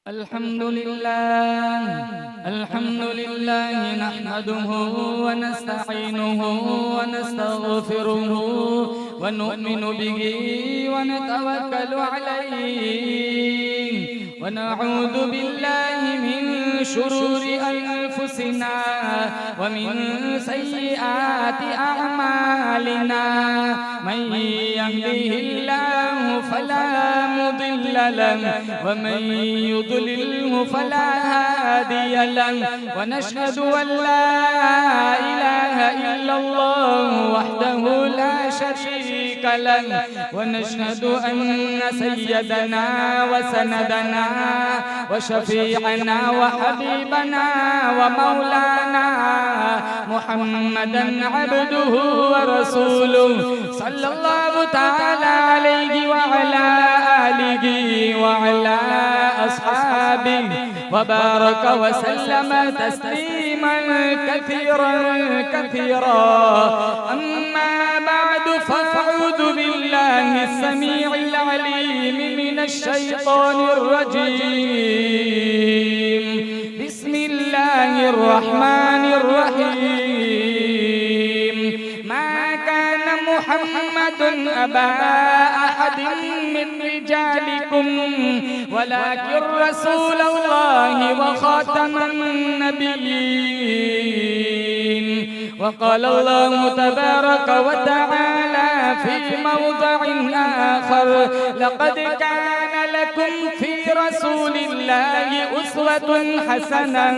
अल्हम्दुलिल्लाह नहमदुहु व नस्तईनुहु व नस्तगफिरुहु व नु'मिनु बिही व नतवक्कलु अलैहि व नऊज़ु बिल्लाहि मिन शुरूरि अनफुसिना व मिन सय्यिआति अअमालिना मन यहदिहिल्लाहु फला मुदिल्ल लहु व मन युद्लिल्हु फला हादिय लहु व नशहदु अन ला इलाहा इल्लल्लाह वहदहु ला शरीक लहु व नशहदु अन्न सय्यदना व सनदना व शफीअना व हबीबना व मौलाना मुहम्मदन अब्दुहु व रसूलुहु सल्लल्लाहु तआला अलैहि व अला आलिहि व अला अस्हाबिहि व बारक व सल्लम तस्लीमन कसीरा अम्मा बअदु फअऊज़ु बिल्लाहि अस्समीइल अलीम मिनश शैतानिर रजीम बिस्मिल्लाहिर रहमानिर रहीम मा कान मुहम्मदुन अबा अहदिन मिन रिजालिकुम वलाकिन रसूलल्लाहि व खातमन नबिय्यीन वक़ाल अल्लाहु तबारक व तआला फी मौज़िइन आखर लक़द कान लकुम फी रसूलिल्लाहि उस्वतुन हसनह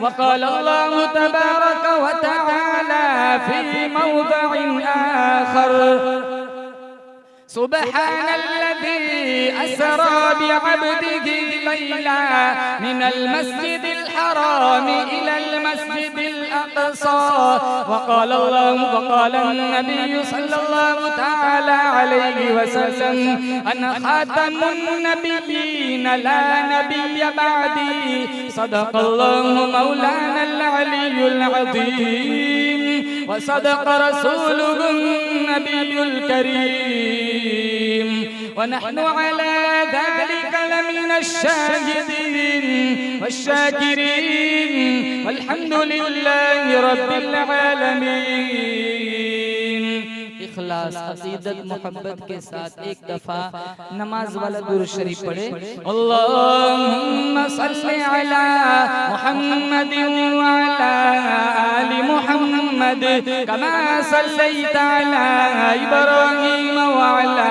वक़ाल अल्लाहु तबारक व तआला फी मौज़िइन आखर सुब्हानल्लज़ी अस्रा बिअब्दिही लैला मिनल मस्जिदिल हराम इलल मस्जिदिल अक़सा वक़ाल अन्नबिय्यु सल्लल्लाहु तआला अलैहि वसल्लम अना खातमुन नबिय्यीन ला नबिय्य बअदी सदक़ल्लाहु मौलानल अलियुल अज़ीम व सदक़ रसूलुहुन नबियुल करीम व नहनु अला ज़ालिका लमिनश शाहिदीन वश्शाकिरीन वल्हम्दुलिल्लाहि रब्बिल आलमीन। इखलास अक़ीदत मोहब्बत के साथ एक दफा नमाज वाला दुरूद शरीफ पढ़े। अल्लाहुम्मा सल्लि अला मुहम्मदिन व अला आलि मुहम्मद कमा सल्लैता अला इब्राहीम व अला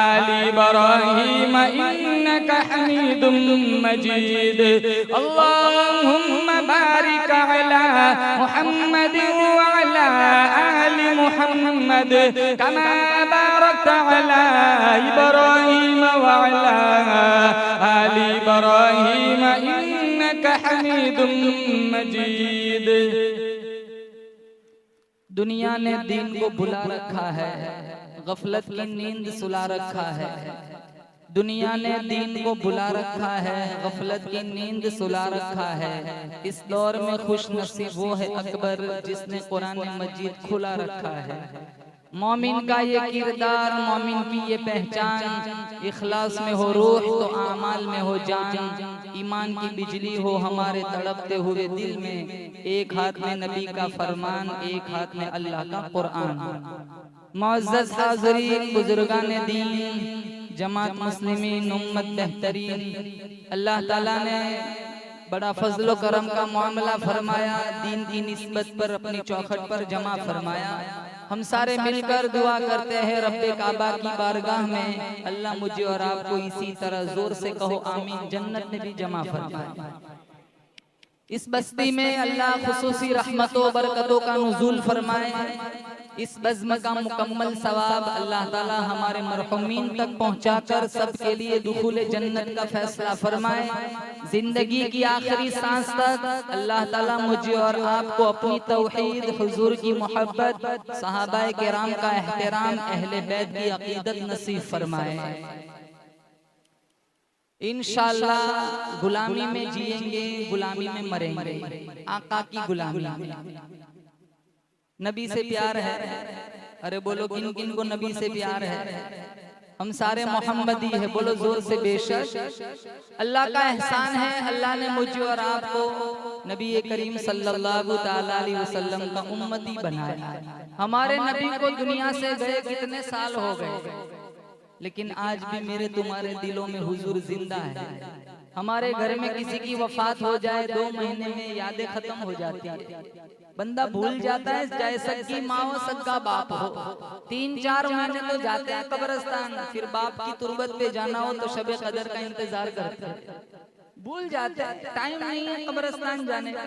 आलि इब्राहीम इन्नका हमीदुम मजीद। अल्लाहुम्मा बारिक अला मुहम्मदिन व अला आलि मुहम्मद कमा बारकता अला इब्राहीम व अला आलि इब्राहीम इन्नका हमीदुम मजीद। दुनिया ने दीन को भुला रखा है, गफलत की नींद सुला रखा है। दुनिया ने दीन को भुला रखा है, गफलत की नींद सुला रखा है। इस दौर में खुश नसीब वो है अकबर जिसने कुरान मजीद खुला रखा है। मोमिन का ये किरदार, मोमिन की ये पहचान, इखलास में हो रूह तो आमाल में हो जान। ईमान की बिजली हो हमारे तड़पते हुए दिल में, एक हाथ में नबी का फरमान, एक हाथ में अल्लाह का कुरान। मुअज़्ज़ज़ हाज़रीन, बुजुर्गान दीन, जमात मुस्लिमीन, उम्मत बेहतरीन, अल्लाह ताला ने बड़ा फजलो करम का मामला फरमाया, दीन की निस्बत पर अपनी चौखट पर जमा फरमाया। हम सारे मिलकर दुआ करते हैं रब्बे काबा की बारगाह में, अल्लाह मुझे और आपको इसी तरह जोर से कहो आमीन, जन्नत में भी जमा फरमाए। इस बस्ती में अल्लाह खुसूसी रहमतों बरकतों का नुज़ूल फरमाए। इस बज़्म का मुकम्मल सवाब अल्लाह ताला हमारे मरहुमीन तक पहुंचाकर सबके लिए दुखूले जन्नत का फैसला फरमाए। जिंदगी की आखिरी सांस तक अल्लाह ताला मुझे और आपको अपनी तौहीद, हुजूर की मोहब्बत, सहाबाए किराम का एहतराम, अहले बैत की अकीदत नसीब फरमाए। इंशाअल्लाह गुलामी में जिएंगे, गुलामी में मरेंगे, आका की गुलामी में। नबी से प्यार है, अरे बोलो किन किन को नबी से प्यार है। हम सारे मोहम्मदी है, बोलो जोर से बेशक। अल्लाह का एहसान है, अल्लाह ने मुझे और आपको नबी करीम सल्लल्लाहु ताला अलैहि वसल्लम का उम्मती बनाया। हमारे नबी को दुनिया से गए कितने साल हो गए, लेकिन आज भी मेरे तुम्हारे दिलों में हुजूर जिंदा है। हमारे घर में किसी की वफात हो जाए 2 महीने में यादें खत्म हो जाती है, बंदा भूल जाता है चाहे सगी माँ हो सगा बाप हो। 3-4 महीने तो जाते हैं कब्रिस्तान, फिर बाप की तुरबत पे जाना हो तो शबे कदर का इंतजार करते हैं, भूल जाते हैं, टाइम नहीं है कब्रिस्तान जाने का।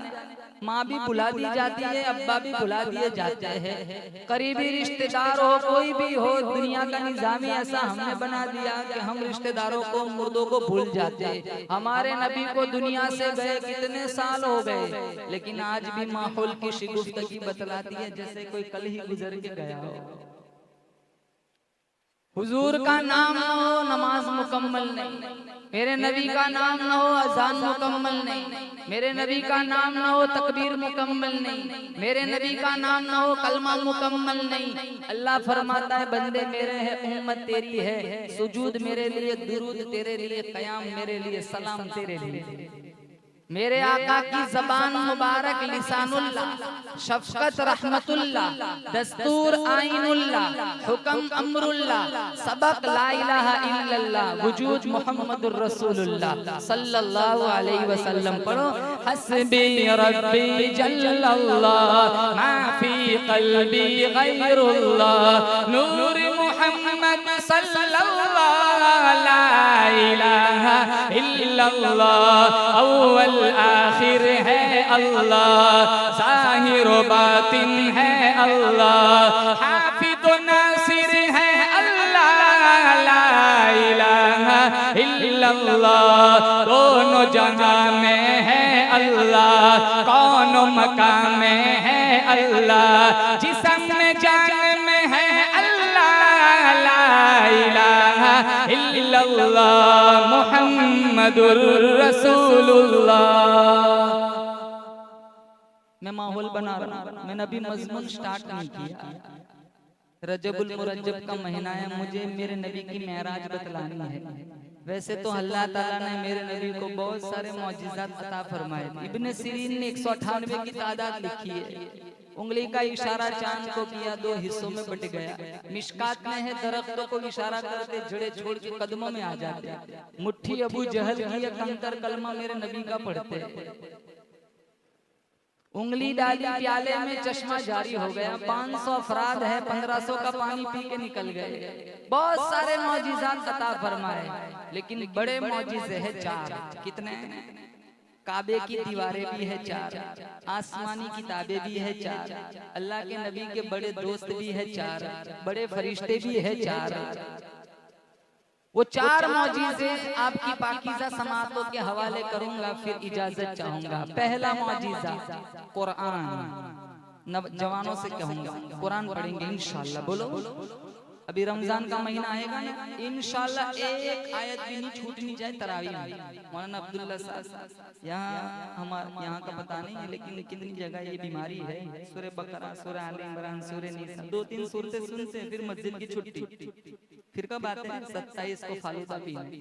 माँ भी भुला दी जाती है, अब्बा भी भुला दिए जाते हैं, करीबी रिश्तेदार हो कोई भी हो, दुनिया का निजाम ही ऐसा हमने बना दिया कि हम रिश्तेदारों को मुर्दों को भूल जाते हैं। हमारे नबी को दुनिया से गए कितने साल हो गए, लेकिन आज भी माहौल की शिगुफ्तगी बतलाती है जैसे कोई कल ही गुजर के गया हो। हुजूर का नाम न हो नमाज मुकम्मल नहीं, मेरे नबी का नाम न हो अजान मुकम्मल नहीं, मेरे नबी का नाम न हो तकबीर मुकम्मल नहीं, मेरे नबी का नाम न हो कलमा मुकम्मल नहीं। अल्लाह फरमाता है बंदे मेरे हैं, उम्मत तेरी है, सुजूद मेरे लिए, दुरूद तेरे लिए, कयाम मेरे लिए, सलाम तेरे लिए। मेरे आका की जबान मुबारक लिसानुल्लाह, शफकत रहमतुल्लाह, दस्तूर आइनुल्लाह, हुक्म अमरुल्लाह, सबक ला इलाहा इल्लल्लाह, वजूद मुहम्मदुर रसूलुल्लाह सल्लल्लाहु अलैहि वसल्लम। पढ़ो हस्बी रब्बी जल्लल्लाह मा फी क़ल्बी गैरुल्लाह, नूर मुहम्मद सल्लल्लाहु ला इलाहा इल्लल्लाह, अव्वल आखिर है अल्लाह, ज़ाहिर बातिन है अल्लाह, हाफिज़ नासिर है अल्लाह, ला इलाहा इल्लल्लाह, दोनों जहां में है अल्लाह, कौन मकाम में है अल्लाह, जिस्म में जान में है अल्लाह, ला इलाहा इल्लल्लाह, मुहम्मदुर रसूलुल्लाह। मैं माहौल बना रहा हूं, मैंने अभी मजमून स्टार्ट नहीं किया। रजबुल मुरज्जब का महीना है, मुझे मेरे नबी की मेराज बतलानी है। वैसे तो अल्लाह ताला ने मेरे नबी को बहुत सारे मौजिज़ात अता फरमाए। इब्ने सिरीन ने 198 की तादाद लिखी है। उंगली का इशारा चांद को किया, 2 हिस्सों में बट गया। मिशकात में है दरख्तों को इशारा करते जड़े छोड़ के कदमों में आ जाते। मुट्ठी अबू जहल की कंकर कलमा मेरे नबी का पढ़ते। उंगली डाली प्याले में चश्मा जारी हो गया। 500 अफराद है, 1500 का पानी पी के निकल गए। बहुत सारे मौजिज़ात अता फरमाए, लेकिन बड़े मौजिज़े हैं 4। कितने? काबे की दीवारें भी है 4, आसमानी किताबें भी है 4, अल्लाह के नबी के बड़े दोस्त भी है 4, बड़े फरिश्ते भी है 4। वो 4 मौजिज़े आपकी पाकीज़ा समातों के हवाले करूंगा, फिर इजाजत चाहूंगा। पहला मौजिज़ा कुरान। जवानों से कहूंगा कुरान पढ़ेंगे इंशाअल्लाह। बोलो अभी रमजान का महीना आएगा ना, इंशाअल्लाह एक आयत भी नहीं छूटनी चाहिए तरावी में। मौलाना अब्दुल्ला साहब यहाँ हमारे यहाँ का पता नहीं है, लेकिन कितनी जगह ये बीमारी है। सूरह बकरा, सूरह आले इमरान, सूरह निसा, 2-3 सूरतें सुनते हैं, फिर मस्जिद की छुट्टी। फिर कब आते हैं? 27 को फालूदा पीने।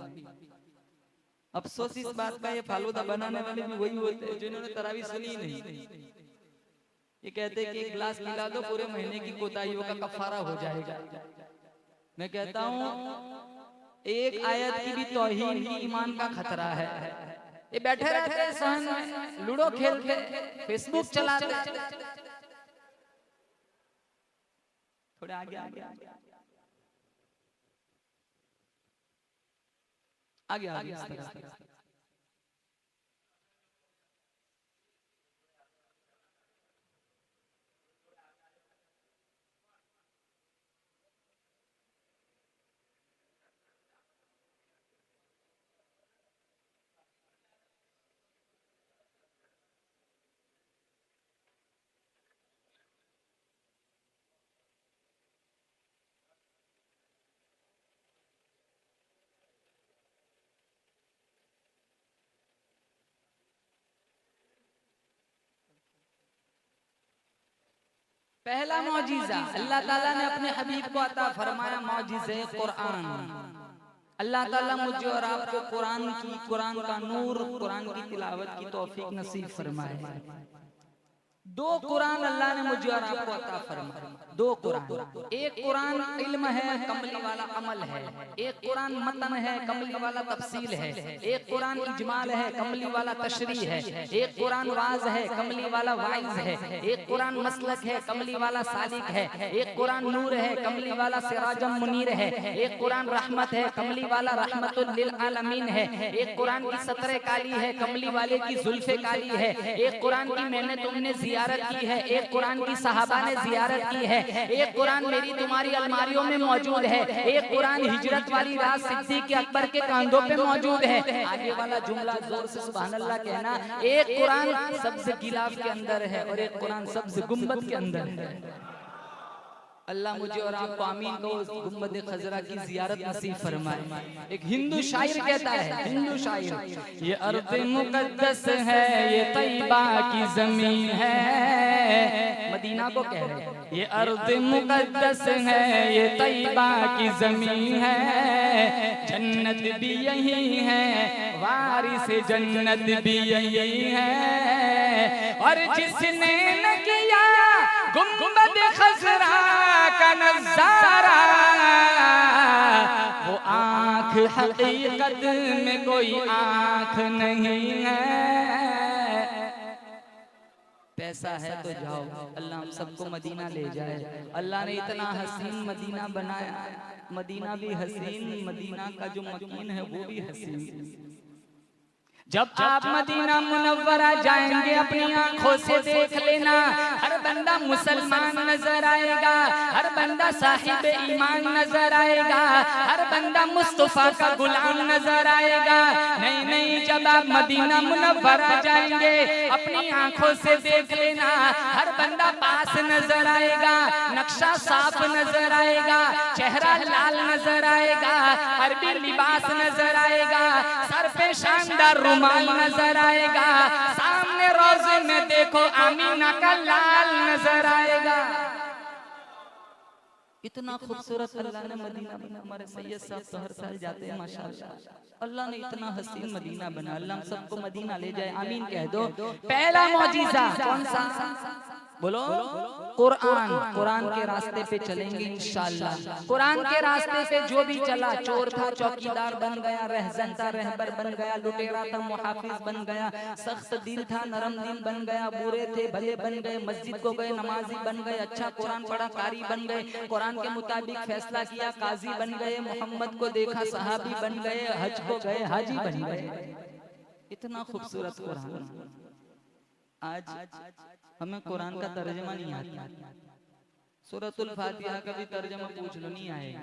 अफसोस इस बात का, ये फालूदा बनाने वाले भी वही होते हैं जिन्होंने तरावी सुनी नहीं। ये कहते हैं कि एक गिलास पिला दो, पूरे महीने की कोताहियों का कफारा हो जाएगा। मैं कहता हूँ एक आयत की भी तौहीन की ईमान का खतरा है। ये बैठे रहते हैं सहन में, लूडो खेलते, फेसबुक चलाते। थोड़े आगे आगे आगे आगे आगे। पहला मौजिज़ा अल्लाह ताला ने अपने हबीब को अता फरमाया, मौजिज़े कुरान। अल्लाह ताला मुझे और आपको कुरान का नूर, कुरान की तिलावत की तौफीक नसीब फरमाए। दो कुरान अल्लाह ने मुझे और आपको अता फरमाया, दो कुरान। एक कुरान इल्म है, कमली वाला अमल है। एक कुरान मतन है, कमली वाला तफसील है। एक कुरान इजमाल है, कमली वाला तशरीह है। एक कुरान वाज है, कमली वाला वाइज है। एक कुरान मसलक है, कमली वाला सालिक है। एक कुरान नूर है, कमली वाला सिराजम मुनीर है। एक कुरान रहमत है, कमली वाला रहमतुल लिल आलमीन है। एक कुरान की सतरे काली है, कमली वाले की जुल्फे काली है। एक कुरान की मैंने तुमने जियारत की है, एक कुरान की सहाबा ने जियारत की है। एक कुरान मेरी तुम्हारी अलमारियों में मौजूद है। एक कुरान हिजरत वाली रात सिद्दीक़ अकबर के कांधों पे मौजूद है। आगे वाला जुमला जोर से सुभान अल्लाह कहना। एक कुरान सब्ज गिलाफ के अंदर है और एक कुरान सब्ज गुंबद के अंदर है। अल्लाह मुझे और आपको आमीन को उस गुंबद खजरा की जियारत नसीब फरमाए। एक हिंदू शायर कहता है, हिंदू शायर, ये अर्ज़ मुक़द्दस है, ये तैयबा की ज़मीन है। मदीना को कह रहे हैं, ये अर्ज़ मुक़द्दस है, ये तैयबा की ज़मीन है। जन्नत भी यही है, वारिस जन्नत भी यही है। और जिसने न किया गुंबद खजरा का नज़ारा, वो आँख हकीकत में कोई आँख नहीं है। पैसा है तो जाओ, अल्लाह हम सबको मदीना ले जाए। अल्लाह ने इतना हसीन मदीना बनाया, मदीना भी हसीन, मदीना का जो मकीन है वो भी हसीन। जब आप मदीना मुनव्वरा जाएंगे अपनी आंखों से देख लेना, हर बंदा मुसलमान नजर आएगा, हर बंदा साहिब ईमान नजर आएगा, हर बंदा मुस्तफा का गुलाम नजर आएगा। नहीं नहीं, जब आप मदीना मुनव्वरा जाएंगे अपनी आंखों से देख लेना, हर बंदा पास नजर आएगा, नक्शा साफ नजर आएगा, चेहरा लाल नजर आएगा, अरबी लिबास नजर आएगा, सर पे शानदार रुमाल नजर आएगा, सामने रोज़े में देखो आमीना का लाल नजर आएगा। इतना खूबसूरत अल्लाह ने मदीना बना। हमारे सैयद साहब तो हर साल जाते हैं माशाअल्लाह। अल्लाह ने इतना हसीन मदीना बना, अल्लाह हम सबको मदीना ले जाए, आमीन कह दो। पहला मौजिज़ा कौन सा? बोलो कुरान। कुरान के रास्ते पे चलेंगे इंशाअल्लाह। कुरान के रास्ते पे जो भी चला, चोर था चौकीदार बन गया, रहज़न था रहबर बन गया, लुटेरा था मुहाफिज बन गया, सख्त दिल था नरम दिल बन गया, बुरे थे भले बन गए, मस्जिद को गए नमाजी बन गए, अच्छा कुरान पढ़ा कारी बन गए, कुरान के मुताबिक फैसला किया काजी बन गए, मोहम्मद को देखा सहाबी बन गए, हज को गए हाजी बन गए। इतना खूबसूरत कुरान। आज हमें कुरान का तर्जमा नहीं आता। सूरतुल फातिहा का भी तर्जमा पूछ लो, नहीं आएगा।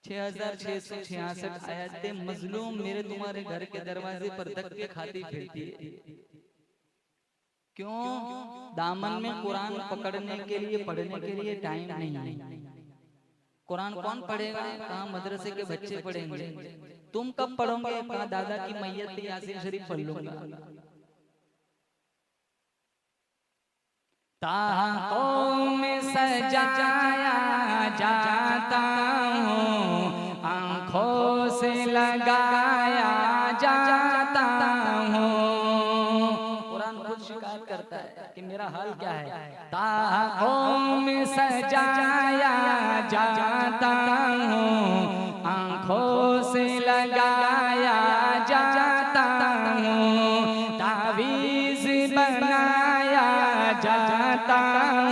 6666 आयतें मजलूम मेरे तुम्हारे घर के दरवाजे पर धक्के खाती फिरती है। क्यों? दामन में कुरान पकड़ने के लिए, पढ़ने के लिए टाइम नहीं है। कुरान कौन पढ़ेगा? कहाँ मदरसे के बच्चे पढ़ेंगे। तुम कब पढ़ोगे? कहाँ दादा की मैयत पे यासीन शरीफ पढ़ लूंगा। ताकों में सजाया जाता हूँ, आँखों से लगाया जाता हूँ। कुरान खुद शिकायत करता है कि मेरा हाल क्या है। ताकों में सजाया जाता हूँ, आँखों से लगाया जाता हूँ, तावीज़ बनाया जाता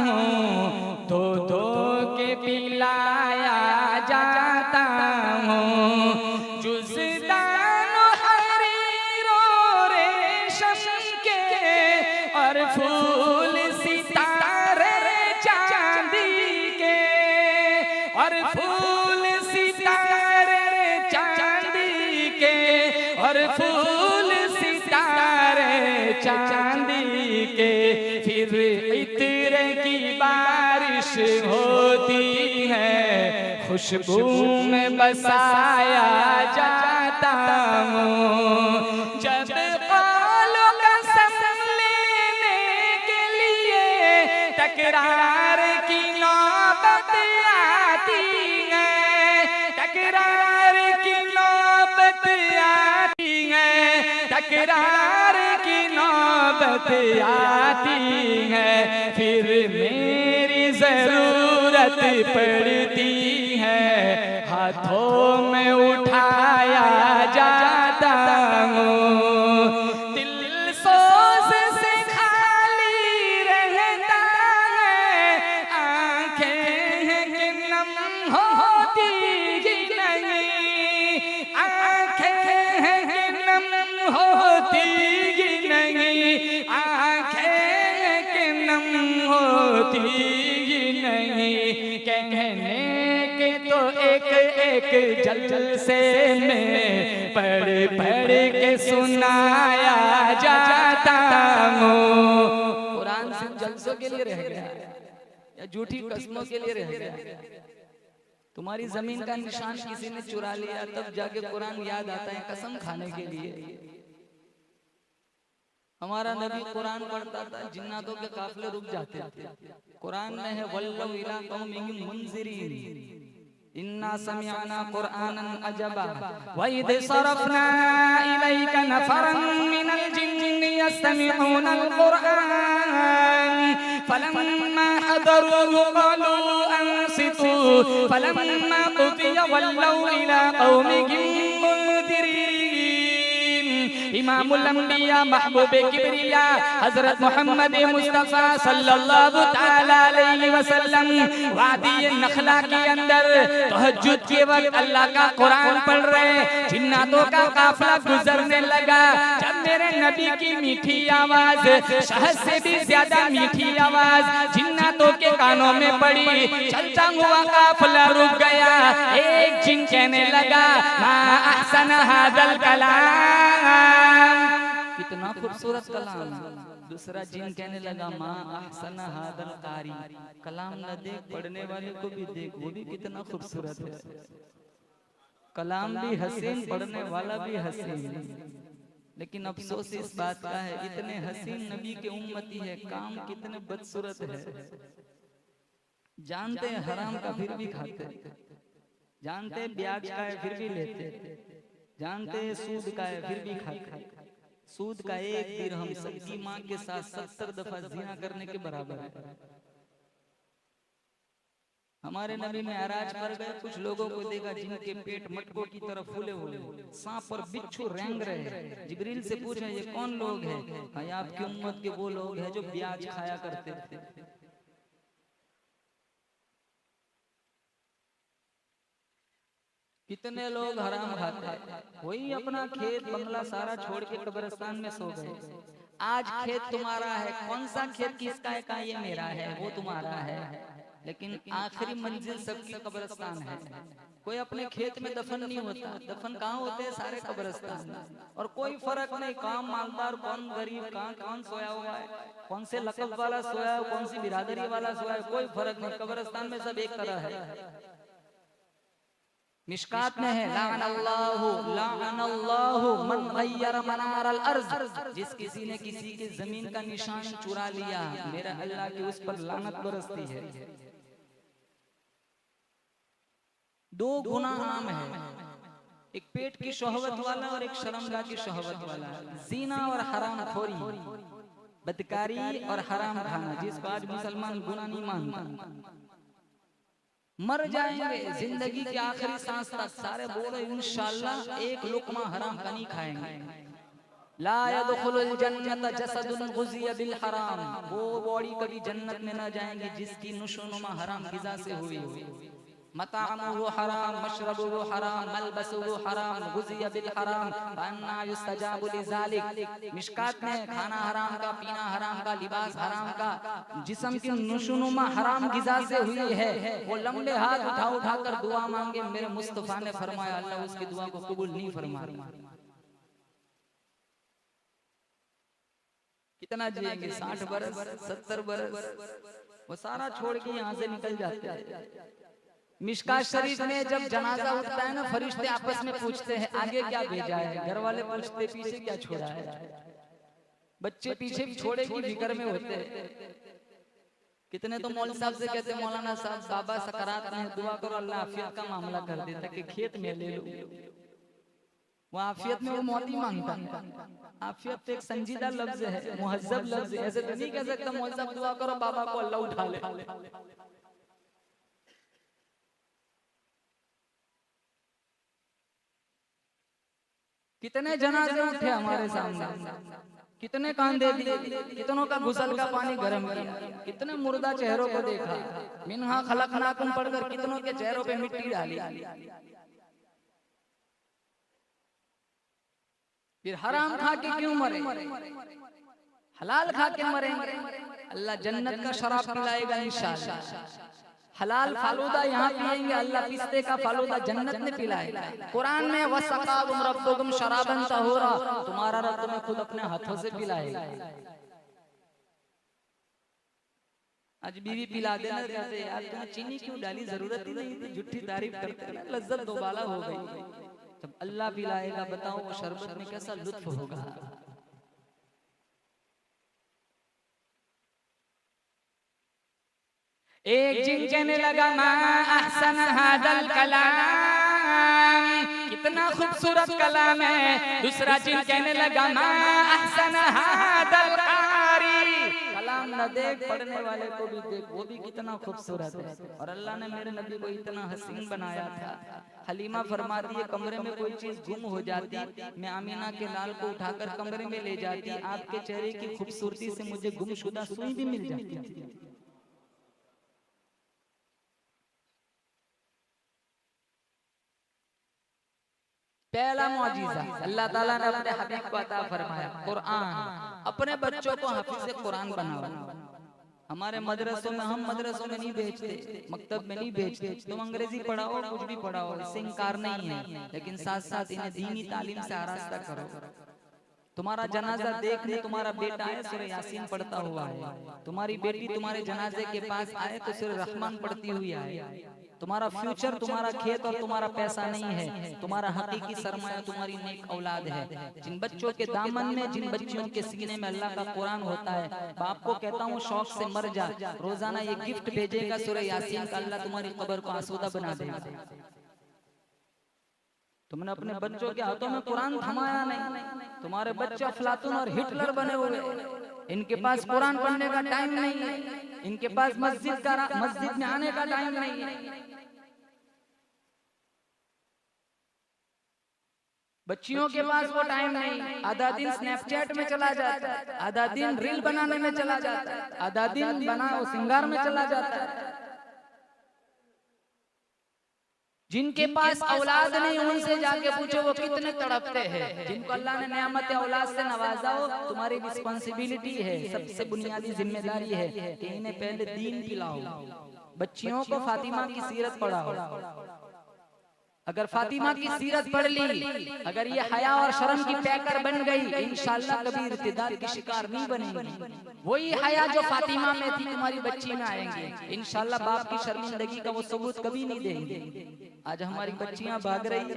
हूँ, दो दो के पिलाया जाता हूँ। जुज़दानो हरीरो रेशम के और फूल सितारे चांदी के, और फूल सितारे चांदी के, और फूल सितारे चांदी के। फिर इत्र की बारिश होती है, खुशबू में बसाया जाता हूँ। जब कालो कसम लेने के लिए तकरार की नौबत आती है, फिर मेरी जरूरत पड़ती है, हाथों में उठाया जाता हूँ। दिल सोच से खाली रहता है, आंखें हैं कि नम होती ही नहीं, आंखें हैं कि नम होती ही नहीं, आंखें हैं कि नम होती ही नहीं। कहने के तो एक एक जलसे में पढ़ पढ़ के सुनाया जाता हूँ। कुरान सिर्फ जलसों के लिए रह गया या झूठी कस्मों के लिए रह गया? तुम्हारी जमीन का निशान किसी ने चुरा लिया तब जाके कुरान याद आता है कसम खाने के लिए। हमारा नबी कुरान पढ़ता था, जिन्नातों के काफिले रुक जाते थे। कुरान में है वल्लौ इला कौमिहिम मुनज़िरीन इन्ना समिअना कुरआनन अजबा व इद सरफना इलैका नफरन मिनल जिन्नि यस्तमिऊनल कुरआन फलम्मा हदरूहु क़ालू अंसितू फलम्मा क़ुदिया वल्लौ इला कौमिहिम मुनज़िरीन। इमामुल अंबिया महबूबे किबरिया हजरत मोहम्मद मुस्तफा सल्लल्लाहु तआला अलैहि वसल्लम वादी नखला के अंदर तहज्जुद के वक्त अल्लाह का कुरान पढ़ रहे, जिन्नातों का काफिला गुजरने लगा। जब मेरे नबी की मीठी आवाज, शहद से भी ज्यादा मीठी आवाज जिन्नातों के कानों में पड़ी, चलता हुआ काफिला रुक गया। एक जिन कहने लगा मा अहसन हादल कलाम, कितना खूबसूरत कलाम। दूसरा जिन कहने लगा मा अहसन हादल कारी, कलाम न देख पढ़ने वाले को भी देख, वो भी कितना खूबसूरत है। कलाम भी हसीन, पढ़ने वाला भी हसीन। लेकिन अफसोस इस बात का है, इतने हसीन नबी के उम्मती है, काम कितने बदसूरत है। जानते हैं हराम का फिर भी खाते, जानते हैं ब्याज का है फिर भी लेते, जानते हैं सूद का है फिर भी खाते। सूद का एक दिरहम सबकी माँ के साथ 70 दफा जिना करने के बराबर है। हमारे नबी मेराज पर गए, कुछ लोगों को देखा जिनके पेट मटकों की तरह फूले हुए, सांप और बिच्छू रेंग रहे। जिब्रील से पूछा ये कौन लोग हैं? कहा आपकी उम्मत के वो लोग हैं जो ब्याज खाया करते थे। कितने लोग हराम खाते हैं, वही अपना खेत बंगला सारा छोड़ के कब्रिस्तान में सो गए। आज खेत तुम्हारा है, कौन सा खेत किसका है? कहा ये मेरा है, वो तुम्हारा है, लेकिन आखिरी मंजिल सबकी कब्रिस्तान है। कोई अपने खेत में दफन नहीं होता, दफन कहाँ होते हैं? सारे कब्रिस्तान में। और कोई फर्क नहीं कौन मालदार कौन गरीब, कहाँ कौन सोया हुआ है, कौन से लकब वाला सोया है, कौन सी बिरादरी वाला सोया है, कोई फर्क नहीं, कब्रिस्तान में सब एक तरह है। मिशकात में है लाअनल्लाहु मन गय्यर मनारल अर्ज़, जिस किसी ने किसी की जमीन का निशान चुरा लिया, मेरा अल्लाह की उस पर लानत बरसती है। दो गुनाह आम है, एक पेट की शोहवत वाला और एक शर्मगाह की शोहवत वाला। ज़िना और हराम खोरी, बदकारी और हराम खाना, जिसको आज मुसलमान गुनाह नहीं मानता। मर जाएंगे, जिंदगी के आखिरी सांस तक सारे बोले इंशाअल्लाह एक लुकमा हराम का नहीं खाएंगे। ला यदखुलुल जन्नत जसदुन गुज़िया बिल हराम, वो बॉडी कभी जन्नत में ना जाएंगी जिसकी नुशोनुमा हराम ग़िज़ा से हुई हो। मताअमुहु हराम, मशरबुहु हराम, मलबसुहु हराम, गुज़िया बिल हराम, अन्ना युस्तजाबु लिज़ालिक। मिशकात में खाना हराम का, पीना हराम का, लिबास हराम का, जिस्म की नुशुनुमा हराम ग़िज़ा से हुई है। वो लंबे हाथ उठा उठा कर दुआ मांगे, मेरे मुस्तफा ने फरमाया अल्लाह उसकी दुआ को कबूल नहीं फरमाता। कितना जिएंगे? 60 बरस, 70 बरस, वो सारा छोड़ के यहाँ से निकल जाते हैं। मिशकात शरीफ में जब जनाजा उठता है ना, फरिश्ते आपस में पूछते हैं आगे क्या भेजा है, घर वाले पूछते पीछे क्या छोड़ा है। बच्चे पीछे छोड़े की फिक्र में होते हैं। कितने तो मौलवी साहब से कहते हैं मौलाना साहब बाबा सकरात में दुआ करो अल्लाह आफियत का मामला कर दे ताकि खेत में ले लो। वो आफियत में वो मौत ही मांगता। आफियत तो एक संजीदा लफ्ज है, मुहज्जब लफ्ज है। ऐसे तो नहीं कह सकता मुहज्जब दुआ करो बाबा को अल्लाह उठा ले। कितने जनाजे उठे हमारे सामने, कितने कांधे दिए, कितनों का गुसल का पानी गर्म किया, कितने मुर्दा चेहरों को देखा, मिन्हा खलकनाकुम पढ़कर कितनों के चेहरों पे मिट्टी डाली। फिर हराम खा के क्यों मरे, हलाल खा के मरेंगे। अल्लाह जन्नत का शराब पिलाएगा इंशाअल्लाह। हलाल फालूदा यहाँ पिएंगे, अल्लाह पिस्ते का फालूदा जन्नत में पिलाएगा। कुरान में वसक़ाकुम रब्बुकुम शराबन तहूरा, तुम्हारा रब तुम्हें खुद अपने हाथों से पिलाएगा। आज बीवी पिला देना, कहते यार तुमने चीनी क्यों डाली, जरूरत ही नहीं थी, झूठी तारीफ करते हैं, लज्जत दोबाला हो गई। जब अल्लाह पिलाएगा बताओ वो शरबत में कैसा लुत्फ होगा। एक जिन कहने लगा मा अहसन हादल कलाम, कितना खूबसूरत कलाम है। दूसरा जिन कहने लगा मा अहसन हादल कारी, कलाम न देख पढ़ने वाले को भी देख, वो भी कितना खूबसूरत है। और अल्लाह ने मेरे नबी को इतना हसीन बनाया था। हलीमा फरमाती है कमरे में कोई चीज गुम हो जाती, मैं आमीना के लाल को उठाकर कमरे में ले जाती, आपके चेहरे की खूबसूरती से मुझे गुमशुदा सुई भी मिल जाती। पहला मौजिज़ा अल्लाह ताला ने अपने हबीब को अता फरमाया कुरान। अपने बच्चों को हाफिज़ कुरान बनाओ। हमारे मदरसों में, हम मदरसों में नहीं भेजते, मकतब में नहीं भेजते, तुम अंग्रेजी पढ़ाओ कुछ भी पढ़ाओ, इससे इनकार नहीं है, लेकिन साथ साथ इन्हें दीनी तालीम से आरास्ता करो। तुम्हारा जनाजा देखने तुम्हारा बेटा आए सूरह यासीन पढ़ता हुआ है, तुम्हारी बेटी तुम्हारे जनाजे के पास आए तो सूरह रहमान पढ़ती हुई आए। तुम्हारा फ्यूचर तुम्हारा खेत और तुम्हारा पैसा नहीं है, तुम्हारा हकीकी सरमाया तुम्हारी नेक औलाद है। जिन बच्चों के दामन में, जिन बच्चियों के सीने में अल्लाह का कुरान होता है, बाप को कहता हूँ शौक से मर जा, रोजाना ये गिफ्ट भेजेगा सूरह यासीन का, अल्लाह तुम्हारी कब्र को आसूदा बना देगा। तुमने अपने बच्चों के हाथों में कुरान थमाया नहीं, तुम्हारे बच्चे अफलातून और हिटलर बने हुए, इनके पास कुरान पढ़ने का टाइम नहीं है, इनके पास मस्जिद में आने का टाइम नहीं है। बच्चियों के पास वो टाइम नहीं, आधा दिन स्नैपचैट में चला जाता है, आधा दिन रील बनाने में चला जाता है, आधा दिन बनाओ सिंगार में चला जाता है। जिनके पास औलाद नहीं उनसे जाके पूछो वो कितने तड़पते हैं। जिनको अल्लाह ने नेमत औलाद से नवाजा हो, तुम्हारी रिस्पॉन्सिबिलिटी है, सबसे बुनियादी जिम्मेदारी है कि इन्हें पहले दीन पिलाओ। बच्चियों को फातिमा की सीरत पढ़ाओ। अगर फातिमा की सीरत पढ़ ली, अगर ये हया और शर्म की पैकर बन गई, इंशाअल्लाह कभी इर्तिदाद की शिकार नहीं बनेगी। वही हया जो फातिमा में थी तुम्हारी बच्ची में आएंगे इंशाअल्लाह। बाप की शर्मिंदगी का वो सबूत कभी नहीं देंगे। आज हमारी बच्चियां भाग रही,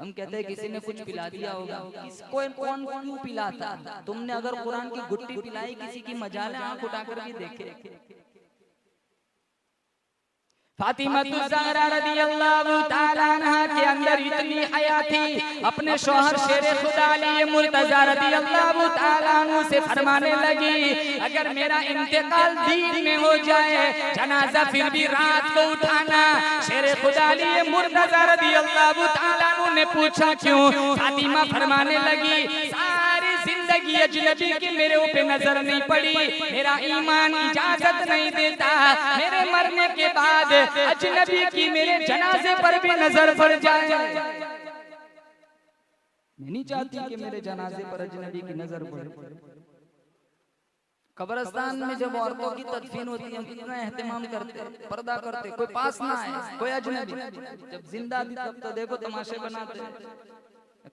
हम कहते हैं किसी ने कुछ पिला दिया होगा, किसको कौन क्यों पिलाता। तुमने अगर कुरान की गुट्टी पिलाई किसी की मजाल है, आंख उठाकर भी देखे। फातिमा ज़हरा रज़ियल्लाहु ताला अन्हा के अंदर इतनी हया थी, अपने शौहर शेरे खुदा अली मुर्तज़ा रज़ियल्लाहु ताला अन्हु से फरमाने लगी, अगर मेरा इंतकाल दीन में हो जाए, जनाजा फिर भी रात को उठाना। शेरे खुदा अली मुर्तज़ा रज़ियल्लाहु ताला अन्हु ने पूछा क्यों? फातिमा फरमाने लगी, सारी जिंदगी अजनबी की मेरे ऊपर नजर नहीं पड़ी, मेरा ईमान इजाजत नहीं देता मेरे मरने के बाद अजनबी की मेरे जनाजे पर भी नजर पड़ जाए। मैं नहीं चाहती कि मेरे जनाजे पर अजनबी की नजर पड़े। कब्रिस्तान में जब औरतों की तदफीन होती है हम कितना एहतमाम करते, पर्दा करते, कोई पास ना आए, कोई अजनबी। जब जिंदा थी तब तो देखो तमाशे बनाते।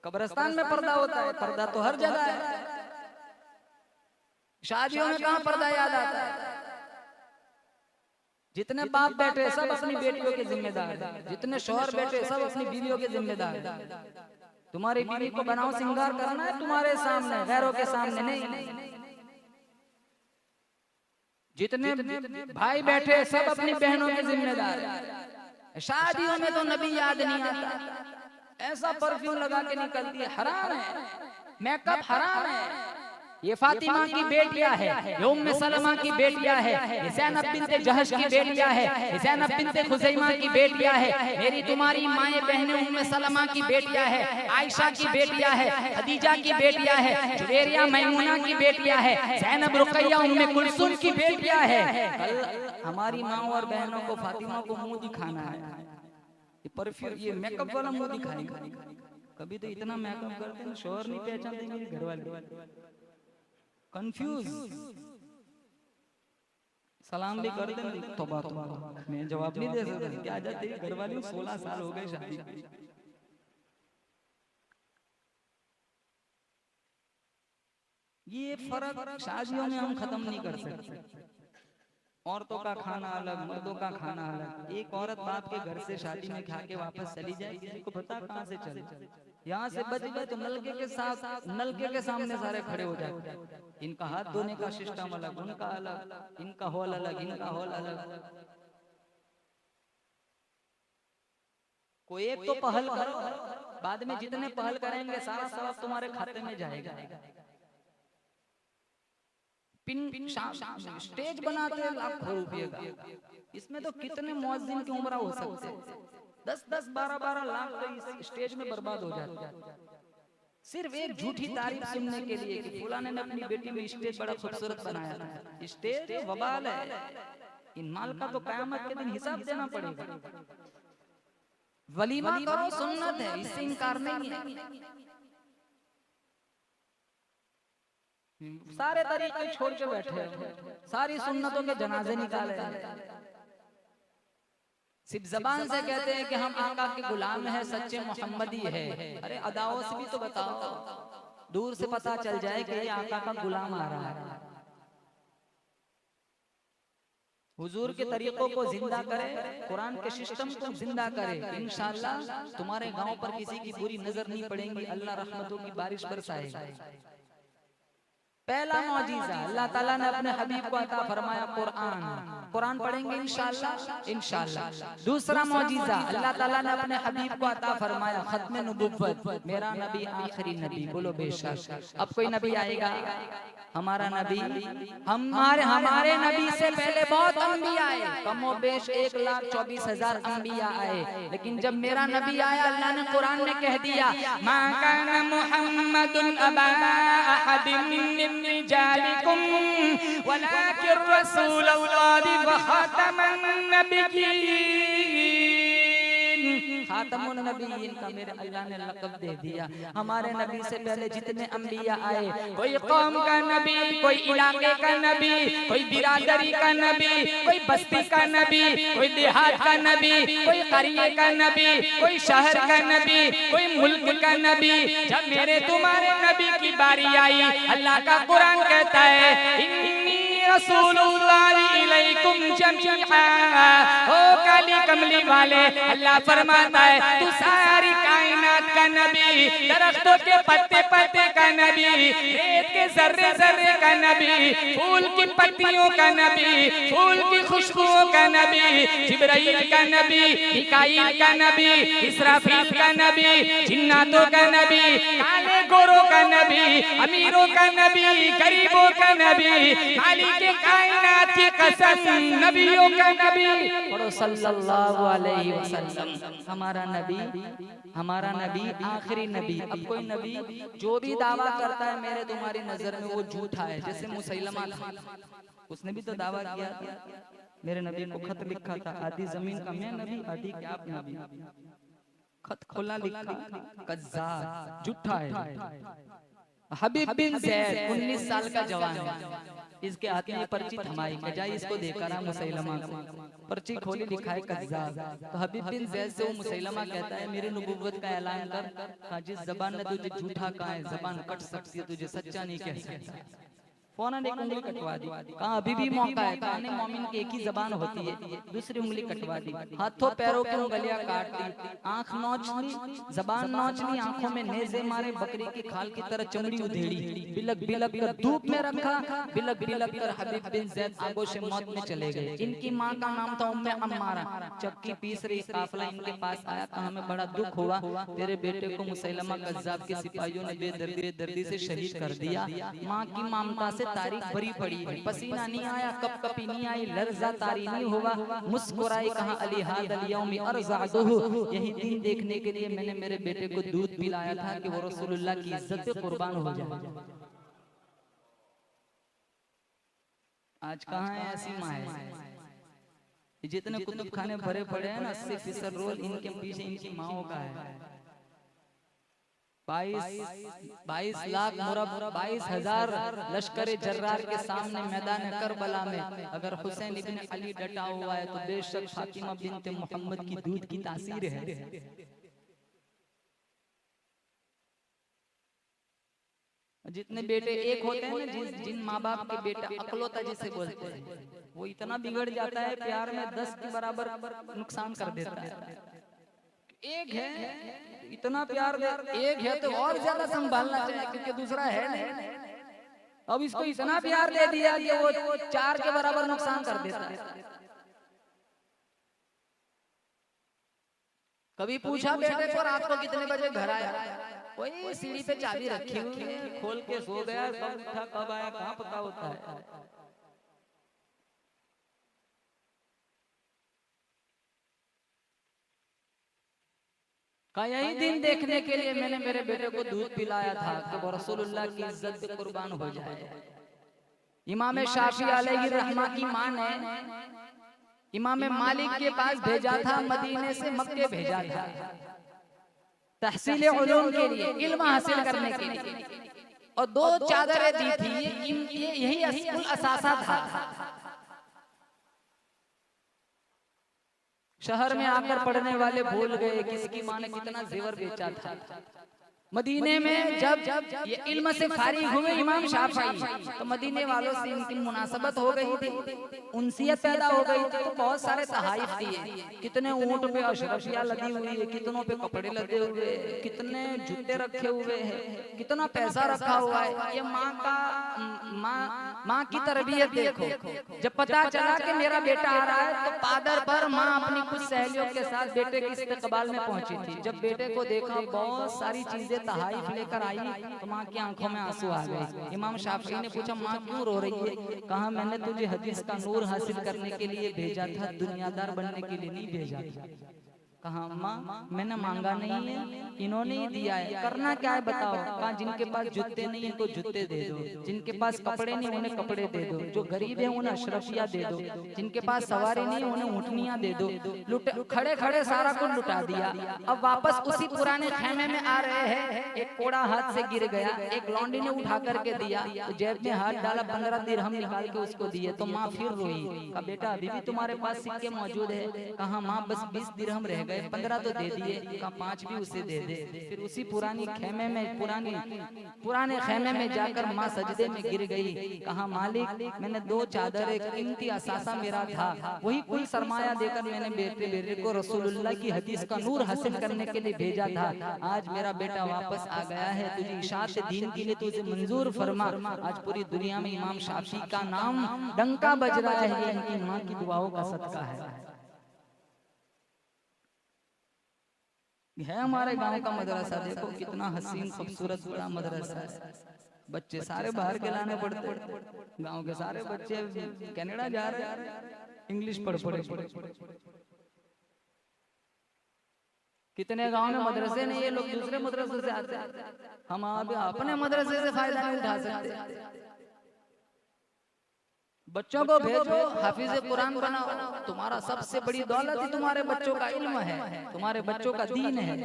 कब्रिस्तान में पर्दा होता है, पर्दा तो हर जगह है। शादियों में कहाँ पर्दा याद आता है? जितने बाप बैठे सब अपनी बेटियों के जिम्मेदार, जितने शौहर बैठे सब अपनी बीवियों के जिम्मेदार। तुम्हारी बीवी को बनाओ सिंगार करना है तुम्हारे सामने, गैरों के सामने नहीं। जितने भाई बैठे सब अपनी बहनों के जिम्मेदार। शादियों में तो नबी याद नहीं आता, ऐसा परफ्यूम लगा के निकलती है, हराम है, मेकअप हराम है। ये फातिमा की बेटियां है, ये उम्मे सलमा की बेटियां है, ये ज़ैनब बिन्ते जहश की बेटियां है, ये ज़ैनब बिन्ते खुज़ैमा की बेटियां है, मेरी तुम्हारी माएँ बहनें उम्मे सलमा की बेटियां है, आयशा की बेटियां है, खदीजा की बेटियां है, जुवेरिया मैमुना की बेटियां है, ज़ैनब रुक़ैया उम्मे कुलसूम की बेटियां है। कल हमारी माँ और बहनों को फातिमा को मुंह दिखाना है, ये परफ्यूम ये मेकअप वाला मुंह दिखाएंगे। कभी तो इतना मेकअप करते हैं शोहर नहीं पहचानते मेरे घर वाले, कंफ्यूज। सलाम भी कर दें, तौबा तौबा, मैं जवाब नहीं दे सकता। क्या जाते घर वाले 16 साल हो गए शादी, ये फर्क शादियों में हम खत्म नहीं कर सकते। औरतों का खाना अलग, मर्दों का खाना अलग। एक औरत बाप के घर से शादी में खा के वापस चली जाए, किसी को पता कहाँ से चले, यहाँ से बच गए तो नलके के साथ, नलके के सामने सारे खड़े हो जाते। इनका हाथ धोने का सिस्टम अलग, उनका अलग, इनका हॉल अलग, इनका हॉल अलग। कोई एक तो पहल करो, बाद में जितने पहल करेंगे सारा सवाब तुम्हारे खाते में जाएगा। स्टेज बनाते हैं लाखों रुपए का, इसमें तो कितने मुअज्जिन की उम्र हो सकते हैं, 10-10, 12-12 लाख तो इस स्टेज में बर्बाद हो जाते हैं, सिर्फ एक झूठी तारीफ सुनने के लिए कि फलाने ने अपनी बेटी में स्टेज बड़ा खूबसूरत बनाया था। स्टेज वबाल है, इन माल का तो कयामत के दिन हिसाब देना पड़ेगा। वलीमा करो, सुन्नत है, इससे इनकार नहीं है। सारे तरीके छोड़ के बैठे, सारी सुन्नतों के जनाजे निकाले, सिर्फ जबान से कहते हैं कि हम आका के गुलाम हैं, सच्चे मोहम्मदी है। अरे अदाओं से भी तो बताओ, दूर से पता चल जाए कि ये आका का गुलाम आ रहा है। हुजूर के तरीकों को जिंदा करे, कुरान के सिस्टम को जिंदा करे, इंशाअल्लाह तुम्हारे गांव पर किसी की बुरी नजर नहीं पड़ेगी, अल्लाह रहमतों की बारिश बरसाएगा। पहला मौजीज़ा अल्लाह ताला ने अपने हबीब को अता फरमाया कुरान, कुरान पढ़ेंगे इंशाअल्लाह इंशाअल्लाह। दूसरा मौजीज़ा अल्लाह ताला ने अपने हबीब को अता फरमाया खत्म नबुव्वत, मेरा नबी आखिरी नबी, बोलो बेशक। अब कोई नबी आएगा, हमारा नबी, हमारे नबी से पहले बहुत अंबिया आए, कमो बेश 1,24,000 अंबिया आए, लेकिन जब मेरा नबी आया अल्लाह ने कुरान में कह दिया मा काना मुहम्मदुन अबा अहदिन मिन रिजालिकुम वलाकिन रसूलुल्लाहि व खातमन नबिय्यीन। खातमुन नबीयीन का मेरे अल्लाह ने लक़ब दे दिया। हमारे नबी से पहले जितने अंबिया आए, कोई कौम का नबी, कोई इलाके का नबी, कोई बिरादरी का नबी, कोई बस्ती का नबी, कोई देहात का नबी, कोई करिए का नबी, कोई शहर का नबी, कोई मुल्क का नबी। जब मेरे तुम्हारे नबी की बारी आई, अल्लाह का कुरान कहता है इन्नी रसूलुल्लाहि इलैकुम जमीआ। ओ काली कमली वाले, अल्लाह फरमाता है तू सारी कायनात का नबी, दरख्तों के पत्ते पत्ते का नबी, रेत के जर्रे जर्रे का नबी, फूल की पत्तियों का नबी, फूल की खुशबुओं का नबी, जिब्राइल का नबी, मिकाईल का नबी, इसराफील का नबी, जिन्नातों का नबी, काले गोरों का नबी, अमीरों का नबी, गरीबों का नबी, मालिक के कायनात की कसम, नबियों का नबी। पढ़ो सल्लल्लाहु अलैहि वसल्लम। हमारा नबी आखिरी नबी। अब कोई नबी जो भी दावा करता है मेरे तुम्हारी नजर में वो झूठा है, जैसे मुसैलमा था, उसने भी तो दावा किया मेरे नबी को खत लिखा था, आधी जमीन का मैं नबी, आधी क्या आप नबी। खत खोला लिखा, कज़्ज़ाब, झूठा है। हबीब बिन ज़ैद 19 साल का जवान है, इसके हाथ में पर्ची थमाई, जाए इसको देकर आ मुसैलमा को। पर्ची खोली, लिखा है कज़्ज़ाब। तो हबीब बिन ज़ैद से वो मुसैलमा कहता है मेरी नबुव्वत का ऐलान कर, जिस जबान ने तुझे झूठा कहा है जबान कट सकती है, तुझे सच्चा नहीं कह सकता। फौरन एक उंगली कटवा दी। कहा अभी भी मौका है, कहा नहीं मोमिन की एक ही जबान होती है, दूसरी उंगली कटवा दी। हाथों पैरों की उंगलियां काट दी, आंख नोच ली, जबान नोच ली, आंखों में नेज़े मारे, बकरी की खाल की तरह चमड़ी उधेड़ी, बिलक बिलक कर धूप में रखा, बिलक बिलक कर हबीब बिन ज़ैद आगोश मौत में चले गए। इनकी माँ का नाम था उम्मे अम्मारा। चक्की पीस रही काफिला इनके पास आया, कहा हमें बड़ा दुख हुआ, तेरे बेटे को मुसैलमा कज़्ज़ाब के सिपाहियों ने बेदर्दी से शहीद कर दिया। माँ की ममता से तारीख भरी पड़ी है, पसीना नहीं आया, कपकपी नहीं आई, लर्जा तारी नहीं हुआ, मुस्कुराई, कहा अली हादल यौमी अर्ज़अदुहु, यही दिन देखने के लिए मैंने मेरे बेटे को दूध पिलाया था कि वो रसूलुल्लाह की इज्जत पे कुर्बान हो जाए। आज कहाँ है ऐसी माँ है। जितने कुतुब खाने भरे पड़े हैं ना, 80% रोल इनके पीछे इनकी माओ का है। 22 लाख मुरब 22,000 लश्कर जर्रार के सामने मैदान करबला में अगर हुसैन इब्न अली डटा हुआ है तो बेशक फातिमा बिन्त मोहम्मद की दूध की तासीर है। जितने बेटे एक होते हैं ना, जिन माँ बाप के बेटा अकलौता जिसे बोलते हैं, वो इतना बिगड़ जाता है प्यार में 10 के बराबर नुकसान कर देता है। एक है इतना प्यार दे, एक है तो और ज्यादा संभालना चाहिए क्योंकि दूसरा है नहीं। अब इसको इतना प्यार दे दिया कि वो 4 के बराबर नुकसान कर देता है। कभी पूछा बेटे को रात को कितने बजे घर आया, वही सीढ़ी पे चाबी रखी हुई है, खोल के सो गया, सब उठा कब आया कहाँ पता होता है। यही दिन देखने के लिए मैंने मेरे बेटे को दूध पिलाया था कि वो रसूलुल्लाह की इज्जत पे कुर्बान हो जाए। इमाम शाफी अलैहि रहमा की मां ने इमाम मालिक के पास भेजा था, मदीने से मक्के भेजा था तहसील उलूम के लिए, इल्म हासिल करने के लिए, और 2 चादरें दी थी। यही अस्कुल असासा था। शहर में आकर पढ़ने वाले भूल गए किसकी माँ ने कितना जेवर बेचा था। मदीने में जब ये इल्म से फारिग हुए इमाम शाफी, तो मदीने वालों से इनकी मुनासबत हो गई थी, उनसियत पैदा हो गई थी, तो बहुत सारे तहाइफ दिए। कितने ऊंट पे अशरफिया लदी हुई है, कितनों पे कपड़े लदे हुए, कितने जूते रखे हुए हैं, कितना पैसा रखा हुआ है। ये माँ की तरबियत देखो। जब पता चला कि मेरा बेटा आ रहा है तो पादर पर माँ अपनी कुछ सहेलियों के साथ बेटे के इस्तकबाल में पहुंची थी। जब बेटे को देखा, बहुत सारी चीजें तहाइफ लेकर आई, तो माँ की आंखों में आंसू आ गए। इमाम शाफी ने पूछा माँ क्यों रो रही है? कहा मैंने तुझे हदीस का नूर हासिल करने के लिए भेजा था, दुनियादार बनने के लिए नहीं भेजा था। कहा अम्मा मैंने मांगा नहीं है, इन्होंने ही दिया है, करना क्या है बताओ? कहा जिनके पास जूते नहीं है तो जूते दे दो, जिनके पास कपड़े नहीं उन्हें कपड़े दे दो, जो गरीब है उन्हें अशरफिया दे दो, जिनके पास सवारी नहीं उन्हें ऊँटनियां दे दो। खड़े खड़े सारा कुछ लुटा दिया। अब वापस उसी पुराने खेमे में आ रहे हैं, एक कोड़ा हाथ से गिर गया, एक लौंडी ने उठा करके दिया, तो जेब में हाथ डाला, 15 दिरहम निकाल के उसको दिए, तो माँ फिर रोई। कहा बेटा अभी भी तुम्हारे पास सिक्के मौजूद है? कहा माँ बस 20 दिरहम रह गए, 15 तो दे दिए। कहा 5 भी उसे दे दे। फिर उसी पुरानी खेमे में पुराने खेमे में जाकर माँ सजदे में गिर गई। कहा मालिक मैंने 2 चादर, एक कीमती असासा मेरा था, वही कुल सरमाया देकर मैंने बेटे को रसूलुल्लाह की हदीस का नूर हासिल करने के लिए भेजा था। आज मेरा बेटा वापस आ गया है, तुझे इशाअत दीन के लिए तुझे मंजूर फरमा। आज पूरी दुनिया में इमाम शाफी का नाम डंका बज रहा है, ये इनकी माँ की दुआओं का सदका है। हमारे गांव का मदरसा देखो कितना हसीन खूबसूरत बड़ा मदरसा है। बच्चे सारे बाहर के लाने पड़ते, गांव के सारे बच्चे कनाडा जा रहे हैं, इंग्लिश पढ़। कितने गांव में मदरसे नहीं, ये लोग दूसरे मदरसे से आते हैं। हम अपने मदरसे से फायदा नहीं उठा सकते। बच्चों को भेजो, हाफिज कुरान बनाओ। तुम्हारा सबसे बड़ी दौलत ही तुम्हारे बच्चों का इल्म है, तुम्हारे बच्चों का दीन है।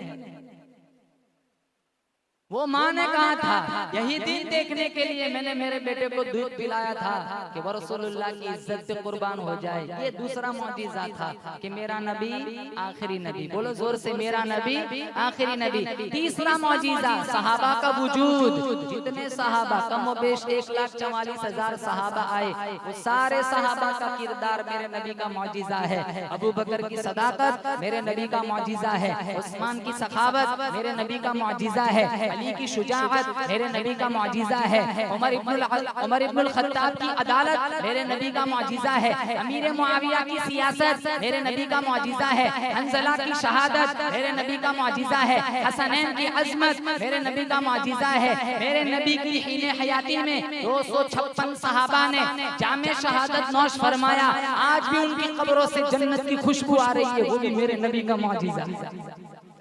वो माँ ने कहा था, यही दिन देखने के लिए मैंने मेरे बेटे को दूध पिलाया था कि वो रसूलुल्लाह की इज्जत पे कुर्बान हो जाए। ये दूसरा मौजिज़ा था कि मेरा नबी आखिरी नबी, बोलो जोर से, मेरा नबी आखिरी नबी। तीसरा मौजिज़ा सहाबा का वजूद। जितने सहाबा, कम व बेश 1,44,000 सहाबा आए, वो सारे सहाबा का किरदार मेरे नबी का मौजिज़ा है। अबू बकर की सदाकत मेरे नबी का मौजिज़ा है। उस्मान की सखावत मेरे नबी का मौजिज़ा है। अली की शुजाअत मेरे नबी का मौजिज़ा है। उमर इब्नुल खत्ताब की अदालत मेरे नबी का मौजिज़ा है। अमीर मुआविया की सियासत मेरे नबी का मौजिज़ा है। हंज़ला की शहादत मेरे नबी का मौजिज़ा है। हसनैन की अज़मत मेरे नबी का मौजिज़ा है। मेरे नबी की हीने हयाती में 256 सहाबा ने जामे शहादत नौश फरमाया। आज भी उनकी कब्रों से जन्नत की खुशबू आ रही है, वो भी मेरे नबी का मौजिज़ा।